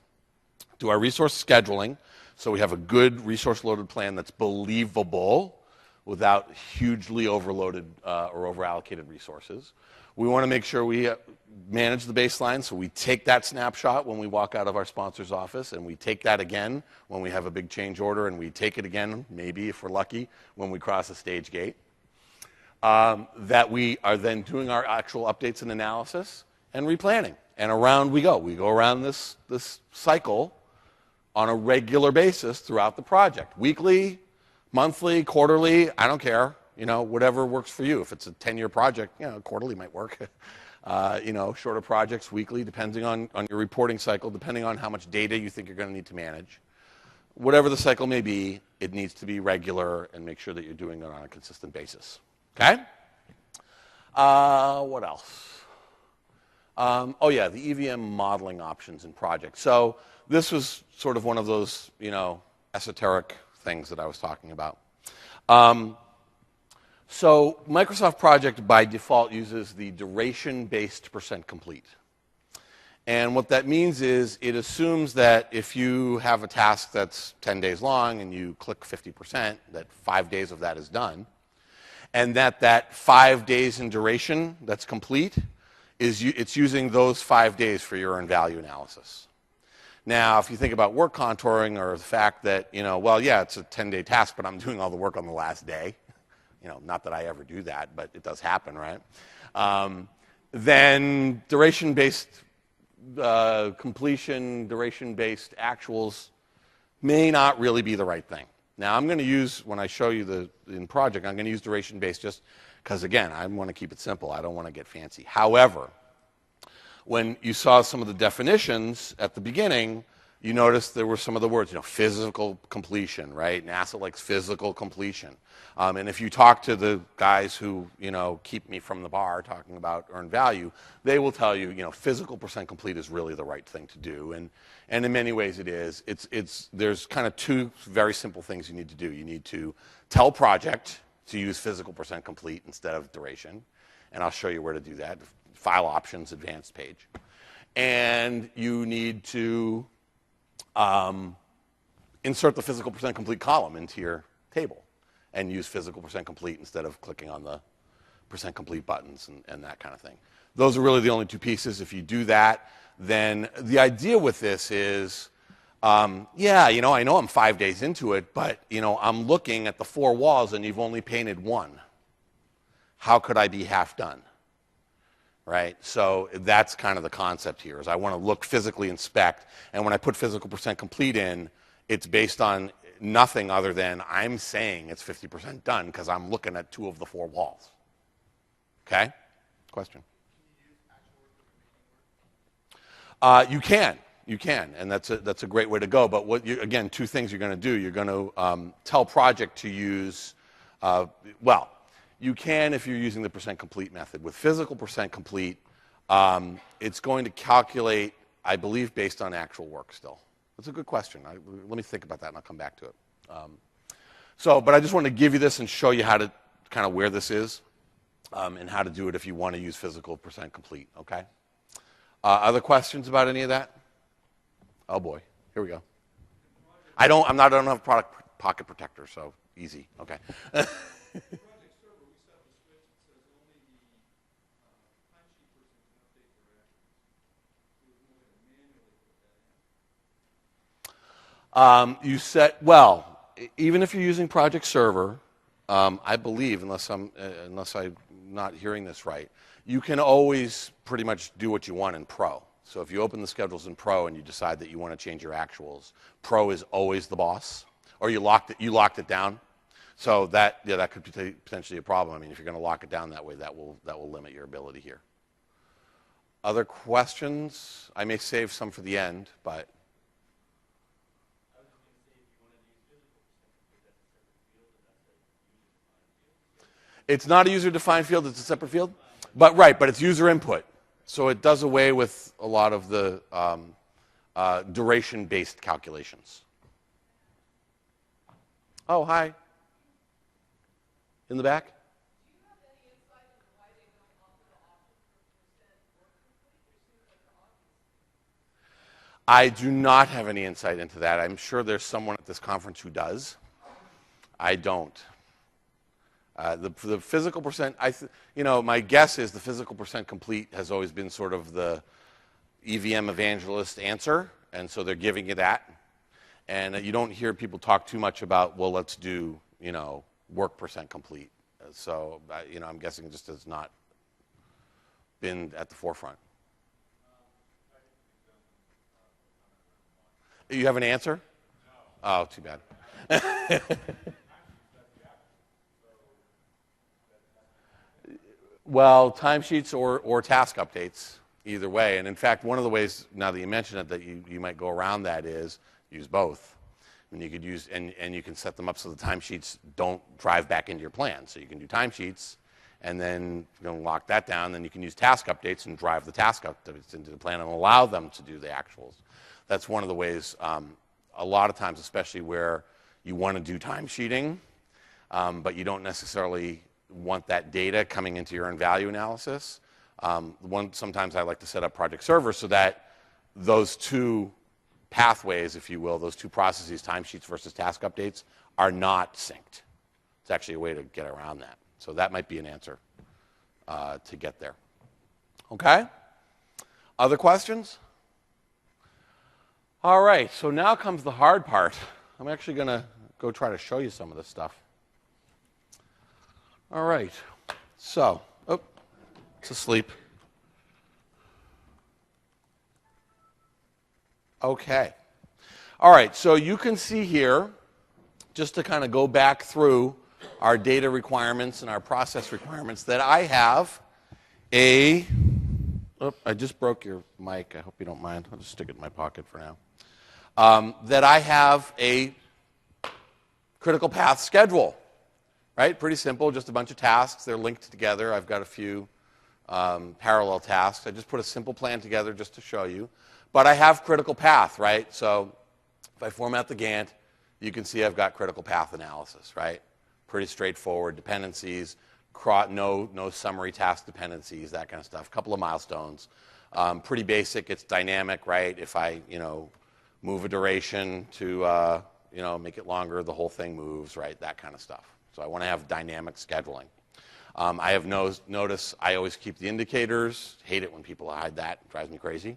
do our resource scheduling, so we have a good resource-loaded plan that's believable without hugely overloaded or over-allocated resources. We want to make sure we manage the baseline, so we take that snapshot when we walk out of our sponsor's office, and we take that again when we have a big change order, and we take it again, maybe if we're lucky, when we cross a stage gate. That we are then doing our actual updates and analysis and replanning. And around we go. We go around this cycle on a regular basis throughout the project. Weekly, monthly, quarterly, I don't care. Whatever works for you. If it's a 10-year project, quarterly might work. Shorter projects, weekly, depending on your reporting cycle, depending on how much data you think you're going to need to manage. Whatever the cycle may be, it needs to be regular and make sure that you're doing it on a consistent basis. Okay? What else? The EVM modeling options in Project. So this was sort of one of those, esoteric things that I was talking about. So Microsoft Project by default uses the duration-based percent complete. And what that means is it assumes that if you have a task that's 10 days long and you click 50%, that 5 days of that is done, and that 5 days in duration that's complete, it's using those 5 days for your earned value analysis. Now, if you think about work contouring or the fact that, well, yeah, it's a 10-day task, but I'm doing all the work on the last day, not that I ever do that, but it does happen, right? Then duration-based completion, duration-based actuals may not really be the right thing. Now, I'm going to use, when I show you in Project, I'm going to use duration-based just because, again, I want to keep it simple. I don't want to get fancy. However, when you saw some of the definitions at the beginning, you noticed there were some of the words, physical completion, right? NASA likes physical completion. And if you talk to the guys who, keep me from the bar talking about earned value, they will tell you, physical percent complete is really the right thing to do. And in many ways it is. There's kind of two very simple things you need to do. You need to tell Project to use physical percent complete instead of duration. And I'll show you where to do that. File options, advanced page. And you need to insert the physical percent complete column into your table and use physical percent complete instead of clicking on the percent complete buttons and that kind of thing. Those are really the only two pieces. If you do that, then the idea with this is, yeah, I know I'm 5 days into it, but, I'm looking at the 4 walls and you've only painted 1. How could I be half done? Right? So that's kind of the concept here, is I want to look, physically inspect, and when I put physical percent complete in, it's based on nothing other than I'm saying it's 50% done because I'm looking at 2 of the 4 walls. Okay? Question? You can, and that's a great way to go. But again, 2 things you're going to do. You're going to tell Project to use, well, you can if you're using the percent complete method. With physical percent complete, it's going to calculate, I believe, based on actual work still. That's a good question. Let me think about that and I'll come back to it. But I just want to give you this and show you how to kind of where this is and how to do it if you want to use physical percent complete, okay? Other questions about any of that? Oh boy, here we go. I don't have product pocket protector, so easy, okay. You set, well, even if you're using Project Server, I believe, unless I'm not hearing this right, you can always pretty much do what you want in Pro. So if you open the schedules in Pro and you decide that you want to change your actuals, Pro is always the boss, or you locked it down. So that could be potentially a problem. I mean, if you're going to lock it down that way, that will limit your ability here. Other questions? I may save some for the end, but. It's not a user-defined field, it's a separate field. But it's user input. So it does away with a lot of the duration-based calculations. Oh, hi. In the back? I do not have any insight into that. I'm sure there's someone at this conference who does. I don't. The physical percent, my guess is the physical percent complete has always been sort of the EVM evangelist answer, and so they're giving you that. And you don't hear people talk too much about, well, let's do, work percent complete. So, I'm guessing it just has not been at the forefront. You have an answer? No. Oh, too bad. Well, timesheets or task updates, either way. And in fact, one of the ways, now that you mention it, that you might go around that is use both. And you could use, and you can set them up so the timesheets don't drive back into your plan. So you can do timesheets, and then you're going to lock that down. Then you can use task updates and drive the task updates into the plan and allow them to do the actuals. That's one of the ways, a lot of times, especially where you want to do timesheeting, but you don't necessarily want that data coming into your own value analysis. Sometimes I like to set up Project servers so that those two pathways, if you will, those two processes, timesheets versus task updates, are not synced. It's actually a way to get around that. So that might be an answer to get there. Okay? Other questions? All right, so now comes the hard part. I'm actually going to go try to show you some of this stuff. All right, so, oh, it's asleep. Okay. All right, so you can see here, just to kind of go back through our data requirements and our process requirements, that I have a, oh, I just broke your mic. I hope you don't mind. I'll just stick it in my pocket for now. That I have a critical path schedule, right? Pretty simple, just a bunch of tasks. They're linked together. I've got a few parallel tasks. I just put a simple plan together just to show you. But I have critical path, right? So if I format the Gantt, you can see I've got critical path analysis, right? Pretty straightforward. Dependencies, no summary task dependencies, that kind of stuff. A couple of milestones. Pretty basic. It's dynamic, right? If I, move a duration to, make it longer, the whole thing moves, right? That kind of stuff. So I want to have dynamic scheduling. I have notice I always keep the indicators. Hate it when people hide that. It drives me crazy.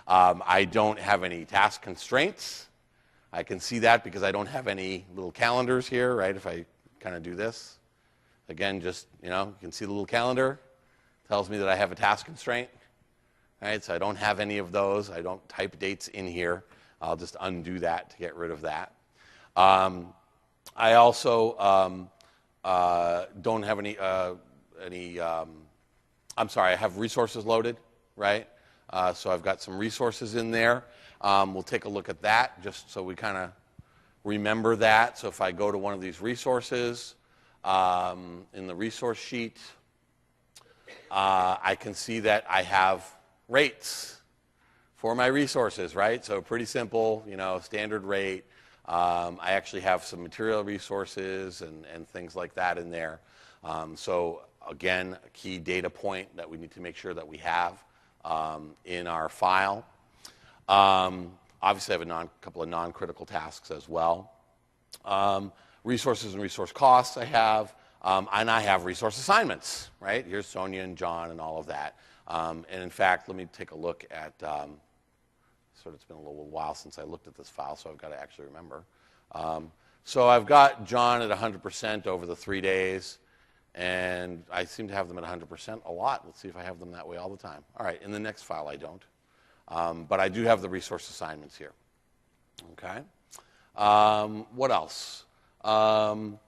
I don't have any task constraints. I can see that because I don't have any little calendars here, right? If I kind of do this, again, just, you can see the little calendar. Tells me that I have a task constraint, right? So I don't have any of those. I don't type dates in here. I'll just undo that to get rid of that. I also don't have I have resources loaded, right? So I've got some resources in there. We'll take a look at that just so we kind of remember that. So if I go to one of these resources in the resource sheet, I can see that I have rates for my resources, right? So pretty simple, standard rate. I actually have some material resources and things like that in there. So again, a key data point that we need to make sure that we have in our file. Obviously, I have a couple of non-critical tasks as well. Resources and resource costs I have, and I have resource assignments, right? Here's Sonia and John and all of that. And in fact, let me take a look at, it's been a little while since I looked at this file, so I've got to actually remember. So I've got John at 100% over the 3 days, and I seem to have them at 100% a lot. Let's see if I have them that way all the time. All right, in the next file I don't. But I do have the resource assignments here. Okay. What else? All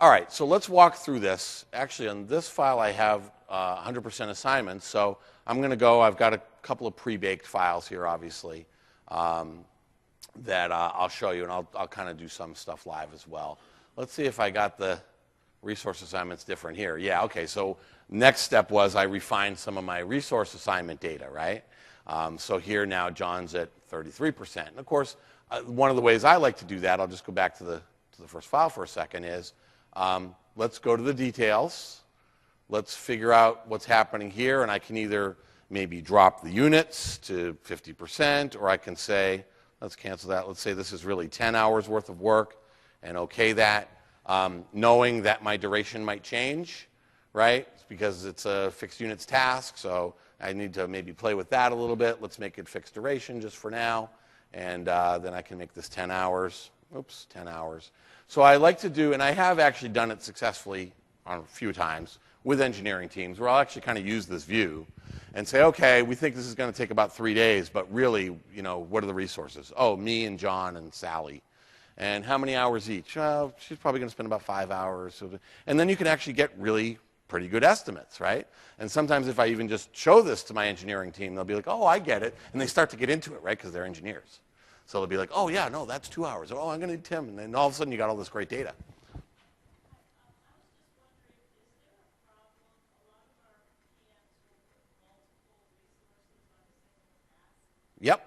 right, so let's walk through this. Actually, on this file I have 100% assignments, so I'm going to go. I've got a couple of pre-baked files here, obviously, that I'll show you, and I'll kind of do some stuff live as well. Let's see if I got the resource assignments different here. Yeah, okay, so next step was I refined some of my resource assignment data, right? So here now John's at 33%. And of course, one of the ways I like to do that, I'll just go back to the first file for a second, is let's go to the details. Let's figure out what's happening here, and I can either maybe drop the units to 50%, or I can say, let's cancel that. Let's say this is really 10 hours worth of work, and okay that, knowing that my duration might change, right? It's because it's a fixed units task, so I need to maybe play with that a little bit. Let's make it fixed duration just for now, and then I can make this 10 hours. Oops, 10 hours. So I like to do, and I have actually done it successfully on a few times with engineering teams, where I'll actually kind of use this view and say, okay, we think this is going to take about 3 days, but really, what are the resources? Oh, me and John and Sally. And how many hours each? Well, she's probably going to spend about 5 hours. And then you can actually get really pretty good estimates, right? And sometimes if I even just show this to my engineering team, they'll be like, oh, I get it. And they start to get into it, right, because they're engineers. So they'll be like, oh, yeah, no, that's 2 hours. Oh, I'm going to need Tim. And then all of a sudden, you got all this great data. Yep.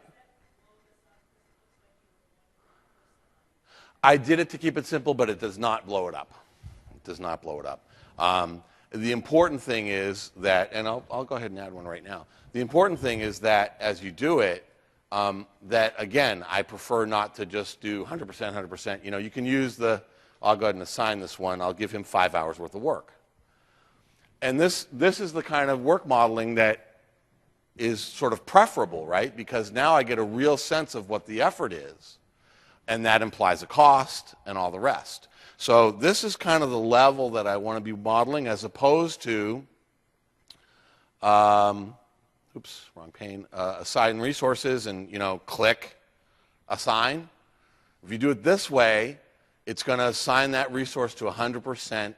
I did it to keep it simple, but it does not blow it up. does not blow it up. The important thing is that, and I'll go ahead and add one right now. The important thing is that as you do it, that again, I prefer not to just do 100%, 100%. You know, you can use I'll go ahead and assign this one. I'll give him 5 hours worth of work. And this is the kind of work modeling that is sort of preferable, right? Because now I get a real sense of what the effort is. And that implies a cost and all the rest. So this is kind of the level that I want to be modeling, as opposed to, oops, wrong pane, assign resources and, you know, click assign. If you do it this way, it's going to assign that resource to 100%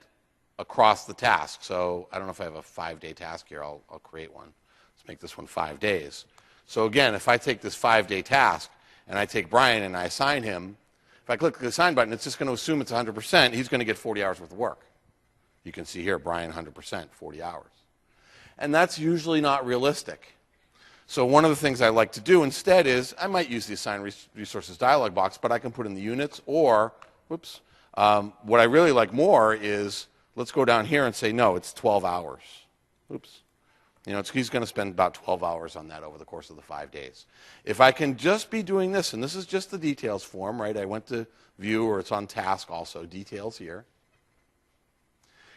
across the task. So I don't know if I have a 5-day task here. I'll create one. Let's make this one 5 days. So again, if I take this 5-day task and I take Brian and I assign him, if I click the assign button, it's just going to assume it's 100%. He's going to get 40 hours worth of work. You can see here, Brian 100%, 40 hours. And that's usually not realistic. So one of the things I like to do instead is, I might use the assign resources dialog box, but I can put in the units, or, whoops, what I really like more is, let's go down here and say, no, it's 12 hours. Oops. You know, he's going to spend about 12 hours on that over the course of the 5 days. If I can just be doing this, and this is just the details form, right? I went to view, or it's on task also, details here.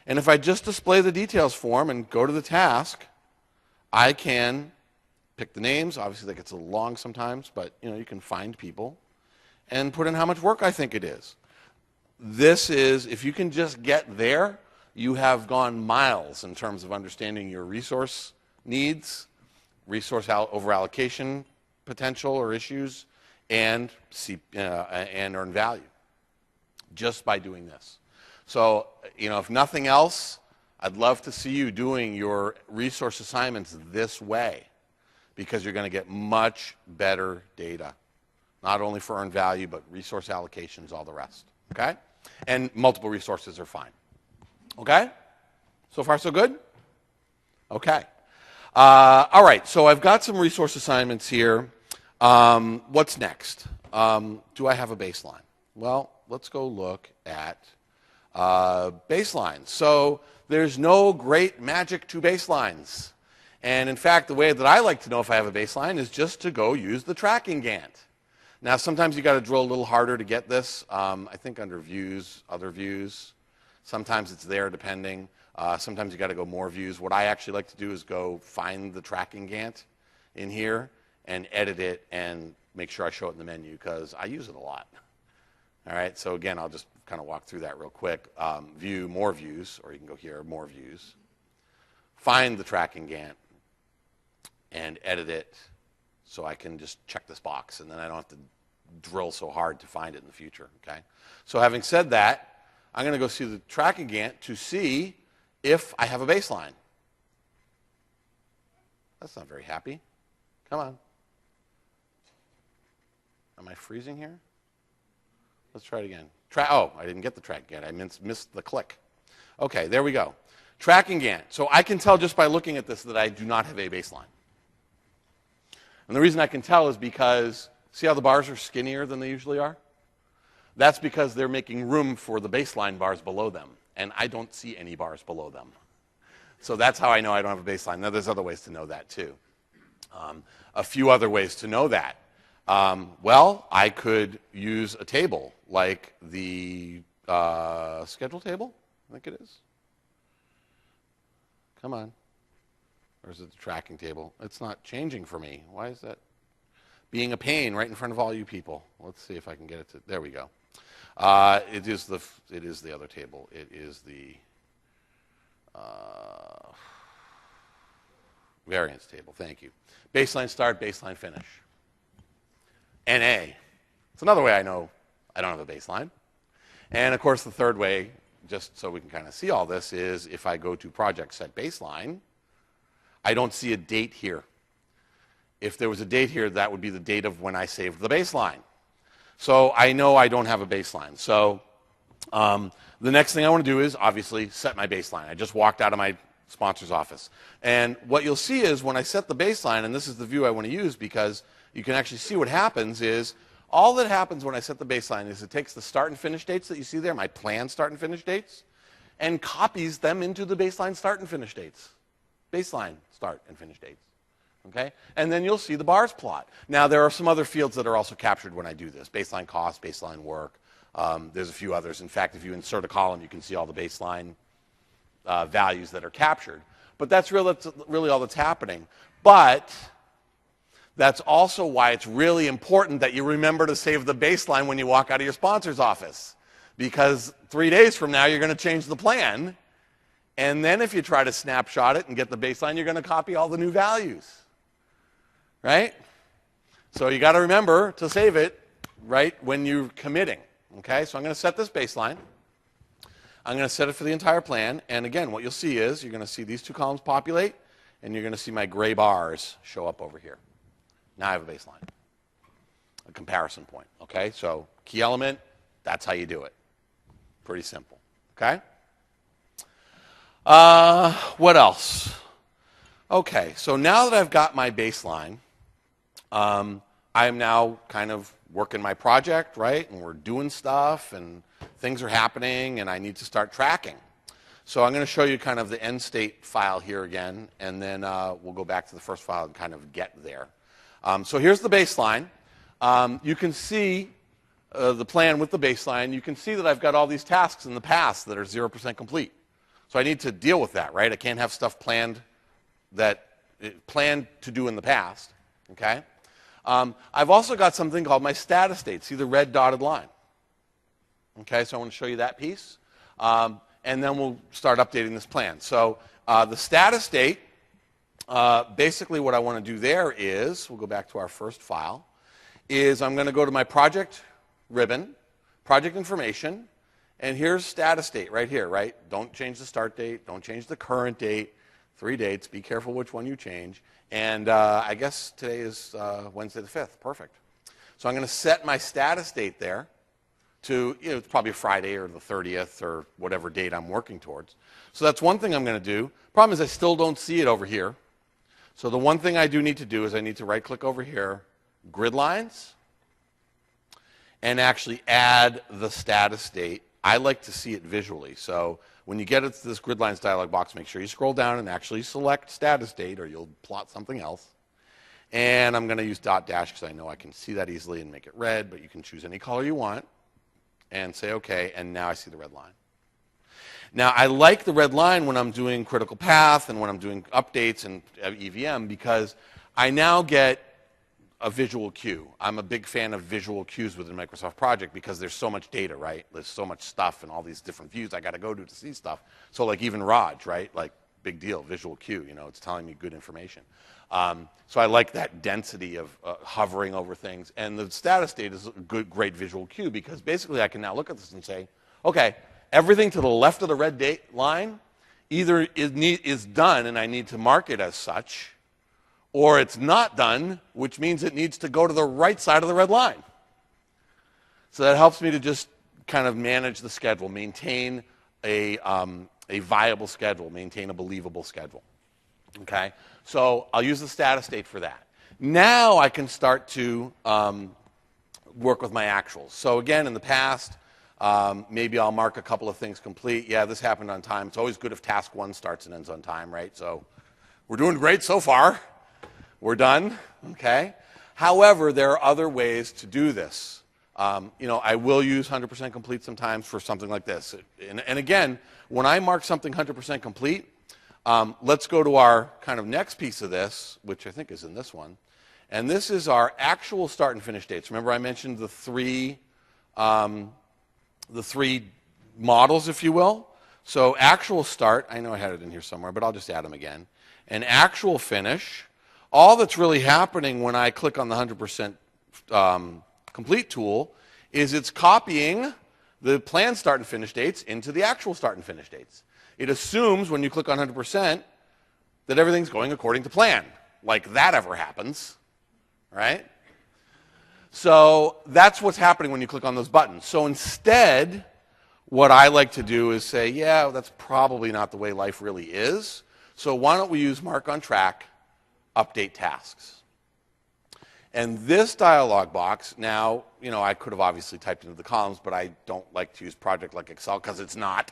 And if I just display the details form and go to the task, I can pick the names. Obviously, that gets a little long sometimes, but you know, you can find people and put in how much work I think it is. This is, if you can just get there, you have gone miles in terms of understanding your resource needs, resource over-allocation potential or issues, and earn value just by doing this. So, you know, if nothing else, I'd love to see you doing your resource assignments this way, because you're going to get much better data, not only for earned value, but resource allocations, all the rest, okay? And multiple resources are fine, okay? So far, so good? Okay. All right, so I've got some resource assignments here. What's next? Do I have a baseline? Well, let's go look at baselines. So there's no great magic to baselines. And in fact, the way that I like to know if I have a baseline is just to go use the tracking Gantt. Now, sometimes you got to drill a little harder to get this. I think under views, other views. Sometimes it's there depending. Sometimes you got to go more views. What I actually like to do is go find the tracking Gantt in here and edit it and make sure I show it in the menu, because I use it a lot. All right, so again, I'll just kind of walk through that real quick. View, more views, or you can go here, more views. Find the tracking Gantt and edit it so I can just check this box, and then I don't have to drill so hard to find it in the future, okay? So having said that, I'm going to go see the tracking Gantt to see if I have a baseline. That's not very happy. Come on. Am I freezing here? Let's try it again. Oh, I didn't get the tracking Gantt. I missed the click. Okay, there we go. Tracking Gantt. So I can tell just by looking at this that I do not have a baseline. And the reason I can tell is because, see how the bars are skinnier than they usually are? That's because they're making room for the baseline bars below them. And I don't see any bars below them. So that's how I know I don't have a baseline. Now, there's other ways to know that, too. A few other ways to know that. Well, I could use a table, like the schedule table, I think it is. Come on. Or is it the tracking table? It's not changing for me. Why is that being a pain right in front of all you people? Let's see if I can get it to, there we go. It is the other table. It is the variance table. Thank you. Baseline start, baseline finish. NA. It's another way I know I don't have a baseline. And of course, the third way, just so we can kind of see all this, is if I go to Project Set Baseline, I don't see a date here. If there was a date here, that would be the date of when I saved the baseline. So I know I don't have a baseline. So the next thing I want to do is obviously set my baseline. I just walked out of my sponsor's office. And what you'll see is when I set the baseline, and this is the view I want to use because you can actually see what happens is, all that happens when I set the baseline is it takes the start and finish dates that you see there, my planned start and finish dates, and copies them into the baseline start and finish dates. Baseline start and finish dates. Okay? And then you'll see the bars plot. Now, there are some other fields that are also captured when I do this. Baseline cost, baseline work. There's a few others. In fact, if you insert a column, you can see all the baseline values that are captured. But that's really all that's happening. But that's also why it's really important that you remember to save the baseline when you walk out of your sponsor's office. Because 3 days from now, you're going to change the plan. And then if you try to snapshot it and get the baseline, you're going to copy all the new values. Right? So you got to remember to save it right when you're committing. Okay? So I'm going to set this baseline. I'm going to set it for the entire plan. And again, what you'll see is you're going to see these two columns populate, and you're going to see my gray bars show up over here. Now I have a baseline, a comparison point. Okay? So key element, that's how you do it. Pretty simple. Okay? What else? Okay, so now that I've got my baseline, I am now kind of working my project, right? And we're doing stuff, and things are happening, and I need to start tracking. So I'm going to show you kind of the end state file here again, and then we'll go back to the first file and kind of get there. So here's the baseline. You can see the plan with the baseline. You can see that I've got all these tasks in the past that are 0% complete. So I need to deal with that, right? I can't have stuff planned to do in the past, okay? I've also got something called my status state. See the red dotted line? Okay, so I want to show you that piece. And then we'll start updating this plan. So the status state, basically what I want to do there is, we'll go back to our first file, is I'm going to go to my project ribbon, project information, and here's status state right here, right? Don't change the start date. Don't change the current date. 3 dates. Be careful which one you change. And I guess today is Wednesday the 5th. Perfect. So I'm going to set my status date there to, it's probably Friday or the 30th or whatever date I'm working towards. So that's one thing I'm going to do. Problem is I still don't see it over here. So the one thing I do need to do is I need to right-click over here, grid lines, and actually add the status date. I like to see it visually. So when you get it to this grid lines dialog box, make sure you scroll down and actually select status date, or you'll plot something else. And I'm going to use dot dash because I know I can see that easily and make it red, but you can choose any color you want and say OK, and now I see the red line. Now, I like the red line when I'm doing critical path and when I'm doing updates and EVM because I now get a visual cue. I'm a big fan of visual cues within Microsoft Project because there's so much data, right? There's so much stuff and all these different views I got to go to see stuff. So like even Raj, right? Like big deal, visual cue, it's telling me good information. So I like that density of hovering over things. And the status date is a great visual cue because basically I can now look at this and say, okay, everything to the left of the red date line either is done and I need to mark it as such, or it's not done, which means it needs to go to the right side of the red line. So that helps me to just kind of manage the schedule, maintain a viable schedule, maintain a believable schedule. Okay? So I'll use the status date for that. Now I can start to work with my actuals. So again, in the past, maybe I'll mark a couple of things complete. Yeah, this happened on time. It's always good if task 1 starts and ends on time, right? So we're doing great so far. We're done, okay? However, there are other ways to do this. I will use 100% complete sometimes for something like this. And again, when I mark something 100% complete, let's go to our kind of next piece of this, which I think is in this one. And this is our actual start and finish dates. Remember I mentioned the three models, if you will? So actual start, I know I had it in here somewhere, but I'll just add them again. And actual finish. All that's really happening when I click on the 100% complete tool is it's copying the planned start and finish dates into the actual start and finish dates. It assumes when you click on 100% that everything's going according to plan, like that ever happens, right? So that's what's happening when you click on those buttons. So instead, what I like to do is say, yeah, that's probably not the way life really is. So why don't we use mark on track, update tasks. And this dialog box, now, I could have obviously typed into the columns, but I don't like to use Project like Excel because it's not.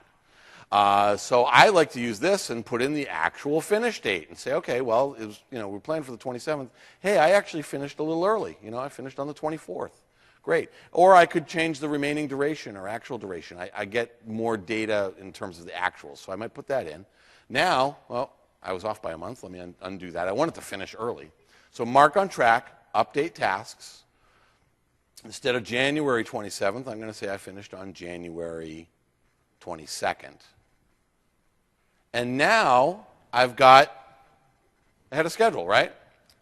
So I like to use this and put in the actual finish date and say, okay, well, it was, we're planning for the 27th. Hey, I actually finished a little early. I finished on the 24th. Great. Or I could change the remaining duration or actual duration. I get more data in terms of the actuals, so I might put that in. Now, well, I was off by a month. Let me undo that. I wanted to finish early. So mark on track, update tasks. Instead of January 27th, I'm going to say I finished on January 22nd. And now I've got ahead of schedule, right?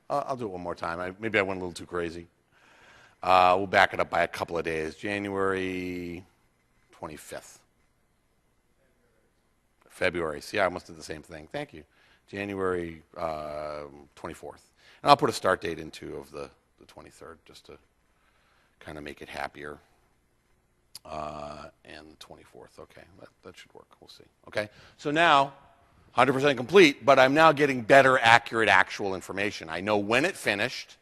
I'll do it one more time. Maybe I went a little too crazy. We'll back it up by a couple of days. January 25th. February. See, I almost did the same thing. Thank you. January 24th. And I'll put a start date in too of the 23rd just to kind of make it happier. And the 24th. Okay, that should work. We'll see. Okay, so now 100% complete, but I'm now getting better, accurate, actual information. I know when it finished,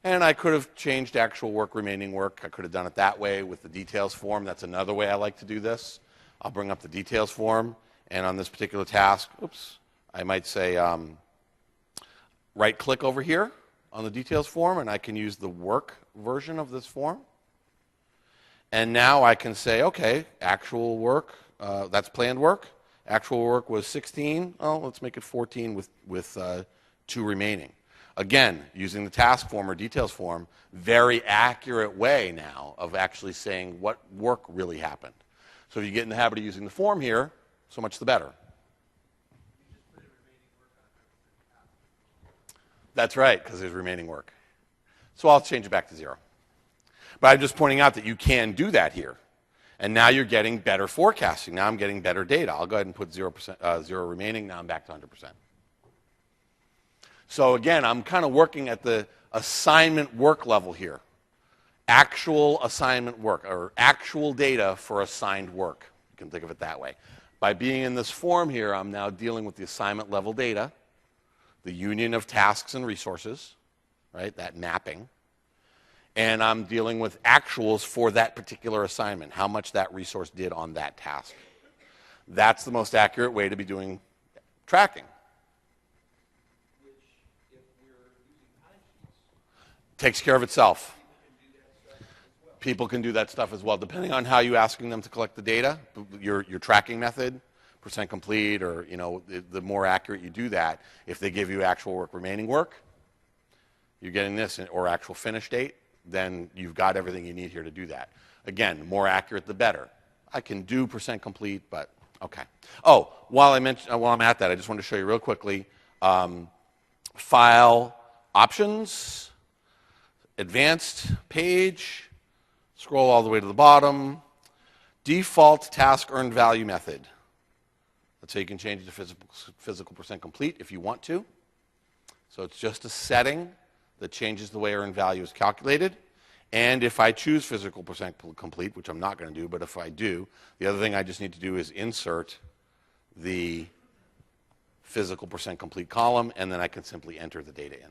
and I could have changed actual work, remaining work. I could have done it that way with the details form. That's another way I like to do this. I'll bring up the details form, and on this particular task, I might say right-click over here on the details form, and I can use the work version of this form. And now I can say, okay, actual work, that's planned work. Actual work was 16. Oh, let's make it 14 with 2 remaining. Again, using the task form or details form, very accurate way now of actually saying what work really happened. So if you get in the habit of using the form here, so much the better. That's right, because there's remaining work. So I'll change it back to 0. But I'm just pointing out that you can do that here. And now you're getting better forecasting. Now I'm getting better data. I'll go ahead and put 0%, 0 remaining. Now I'm back to 100%. So again, I'm kind of working at the assignment work level here. Actual assignment work, or actual data for assigned work. You can think of it that way. By being in this form here, I'm now dealing with the assignment level data, the union of tasks and resources, right, that mapping. And I'm dealing with actuals for that particular assignment, how much that resource did on that task. That's the most accurate way to be doing tracking. Which, if we're using timesheets, Takes care of itself. People can do that stuff as well, depending on how you're asking them to collect the data, your tracking method, percent complete, or the more accurate you do that. If they give you actual work, remaining work, you're getting this, or actual finish date, then you've got everything you need here to do that. Again, the more accurate, the better. I can do percent complete, but okay. Oh, while I'm at that, I just wanted to show you real quickly, file options, advanced page, scroll all the way to the bottom, default task earned value method. That's how you can change it to physical percent complete if you want to. So it's just a setting that changes the way earned value is calculated. And if I choose physical percent complete, which I'm not going to do, but if I do, the other thing I just need to do is insert the physical percent complete column, and then I can simply enter the data in.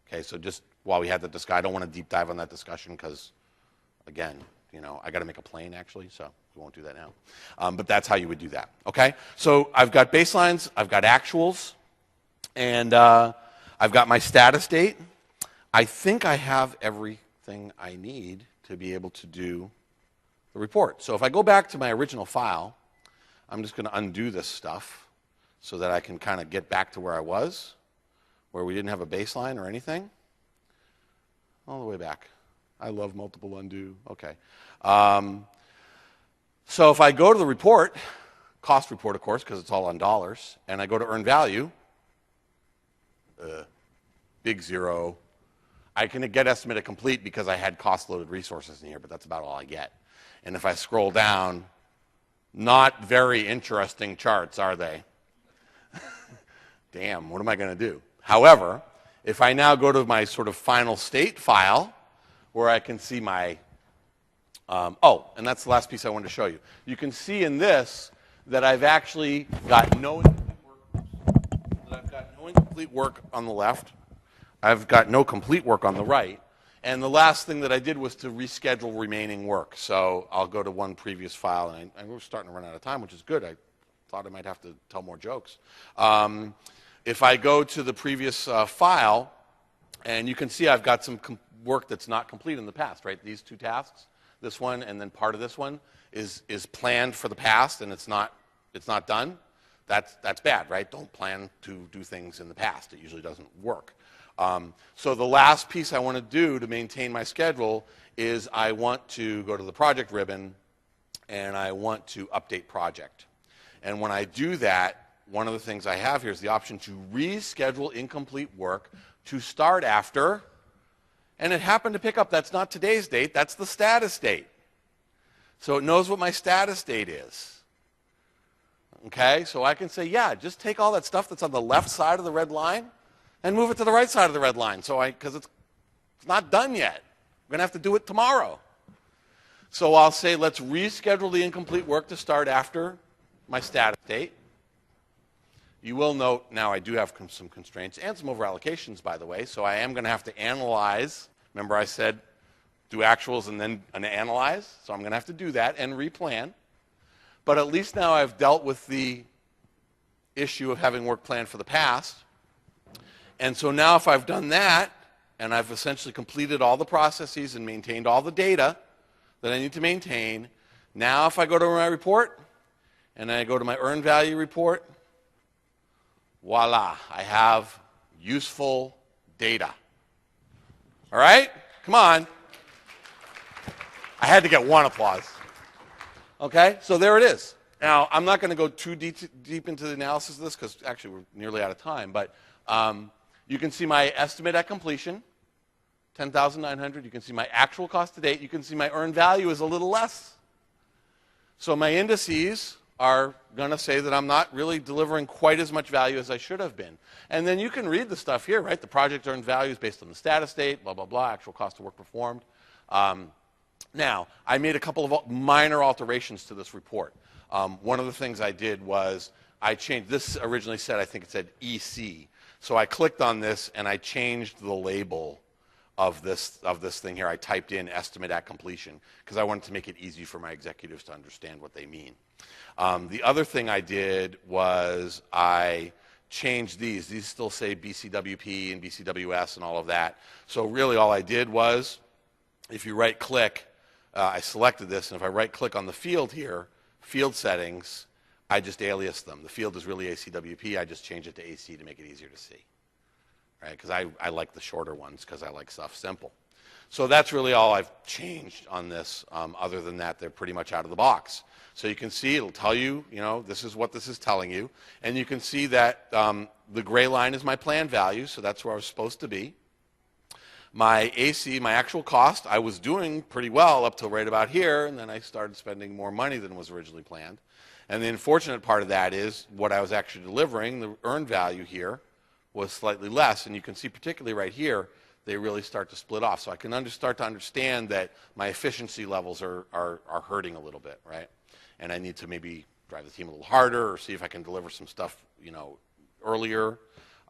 Okay, so just while we had that discussion, I don't want to deep dive on that discussion because, again, I got to make a plane actually, so we won't do that now. But that's how you would do that. Okay, so I've got baselines, I've got actuals, and I've got my status date. I think I have everything I need to be able to do the report. So if I go back to my original file, I'm just going to undo this stuff so that I can kind of get back to where I was, where we didn't have a baseline or anything. All the way back. I love multiple undo. Okay. So if I go to the report, cost report, of course, because it's all on dollars, and I go to earn value, big 0. I can get estimated complete because I had cost-loaded resources in here, but that's about all I get. And if I scroll down, not very interesting charts, are they? Damn, what am I going to do? However, if I now go to my sort of final state file, where I can see my, and that's the last piece I wanted to show you. You can see in this that I've actually got no incomplete work on the left. I've got no complete work on the right. And the last thing that I did was to reschedule remaining work. So I'll go to one previous file, and we're starting to run out of time, which is good. I thought I might have to tell more jokes. If I go to the previous file, and you can see I've got some work that's not complete in the past, right? These two tasks, this one and then part of this one, is planned for the past, and it's not done. That's bad, right? Don't plan to do things in the past. It usually doesn't work. So the last piece I want to do to maintain my schedule is I want to go to the project ribbon, and I want to update project. And when I do that, one of the things I have here is the option to reschedule incomplete work to start after, and it happened to pick up, that's not today's date, that's the status date. So it knows what my status date is. Okay, so I can say, yeah, just take all that stuff that's on the left side of the red line and move it to the right side of the red line, because it's not done yet. We're going to have to do it tomorrow. So I'll say, let's reschedule the incomplete work to start after my status date. You will note now I do have some constraints and some overallocations, by the way, so I am going to have to analyze. Remember I said do actuals and then analyze? So I'm going to have to do that and replan. But at least now I've dealt with the issue of having work planned for the past. And so now if I've done that, and I've essentially completed all the processes and maintained all the data that I need to maintain, now if I go to my report, and I go to my earned value report, voila, I have useful data. All right? Come on. I had to get one applause. Okay? So there it is. Now, I'm not going to go too deep into the analysis of this because actually we're nearly out of time, but you can see my estimate at completion, 10,900. You can see my actual cost to date. You can see my earned value is a little less. So my indices are going to say that I'm not really delivering quite as much value as I should have been. And then you can read the stuff here, right? The project earned value is based on the status date, blah, blah, blah, actual cost of work performed. Now, I made a couple of minor alterations to this report. One of the things I did was I changed, this originally said, I think it said EC. So I clicked on this and I changed the label of this thing here. I typed in estimate at completion because I wanted to make it easy for my executives to understand what they mean. The other thing I did was I changed these. These still say BCWP and BCWS and all of that. So really all I did was, if you right click, I selected this, and if I right click on the field here, field settings, I just alias them. The field is really ACWP. I just change it to AC to make it easier to see, right? Because I like the shorter ones because I like stuff simple. So that's really all I've changed on this. Other than that, they're pretty much out of the box. So you can see it'll tell you, this is what this is telling you. And you can see that the gray line is my planned value, so that's where I was supposed to be. My AC, my actual cost, I was doing pretty well up till right about here, and then I started spending more money than was originally planned. And the unfortunate part of that is what I was actually delivering, the earned value here, was slightly less. And you can see particularly right here, they really start to split off. So I can start to understand that my efficiency levels are hurting a little bit, right? And I need to maybe drive the team a little harder or see if I can deliver some stuff, earlier.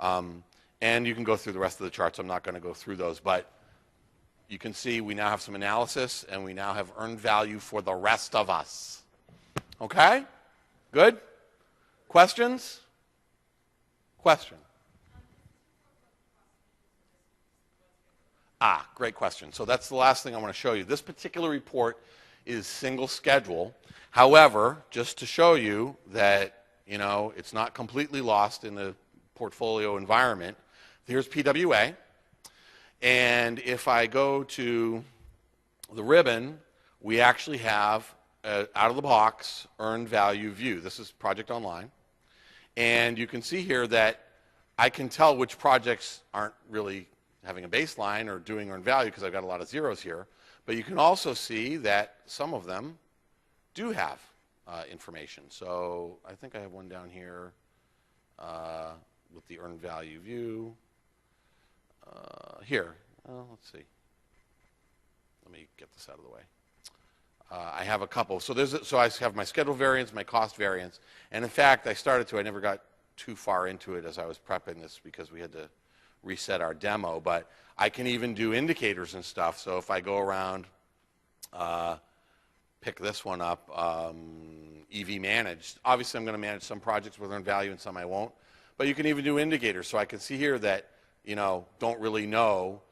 And you can go through the rest of the charts. I'm not going to go through those, but you can see we now have some analysis, and we now have earned value for the rest of us. Okay? Good? Questions? Question? Great question. So that's the last thing I want to show you. This particular report is single schedule. However, just to show you that, it's not completely lost in the portfolio environment, here's PWA. And if I go to the ribbon, we actually have out of the box earned value view. This is Project Online. And you can see here that I can tell which projects aren't really having a baseline or doing earned value because I've got a lot of zeros here. But you can also see that some of them do have information. So I think I have one down here with the earned value view. Here, let's see. Let me get this out of the way. I have a couple. So I have my schedule variance, my cost variance, and in fact, I never got too far into it as I was prepping this because we had to reset our demo. But I can even do indicators and stuff. So if I go around, pick this one up, EV managed. Obviously, I'm going to manage some projects with earned value and some I won't. But you can even do indicators. So I can see here that, don't really know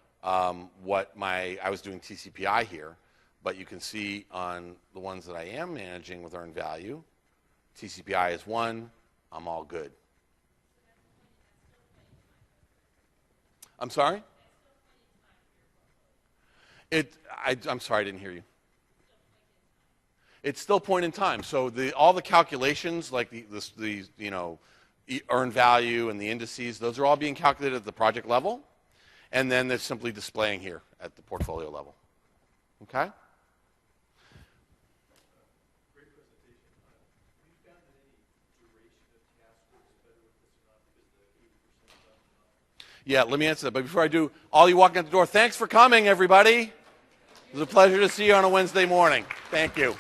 what I was doing TCPI here. But you can see on the ones that I am managing with earned value, TCPI is 1, I'm all good. I'm sorry? I'm sorry, I didn't hear you. It's still point in time. So all the calculations, like the earned value and the indices, those are all being calculated at the project level, and then they're simply displaying here at the portfolio level. Okay? Great presentation. Have you found that any duration of task works better with this or not because the 80% done enough? Yeah, let me answer that. But before I do, all you walking out the door, thanks for coming, everybody. It was a pleasure to see you on a Wednesday morning. Thank you.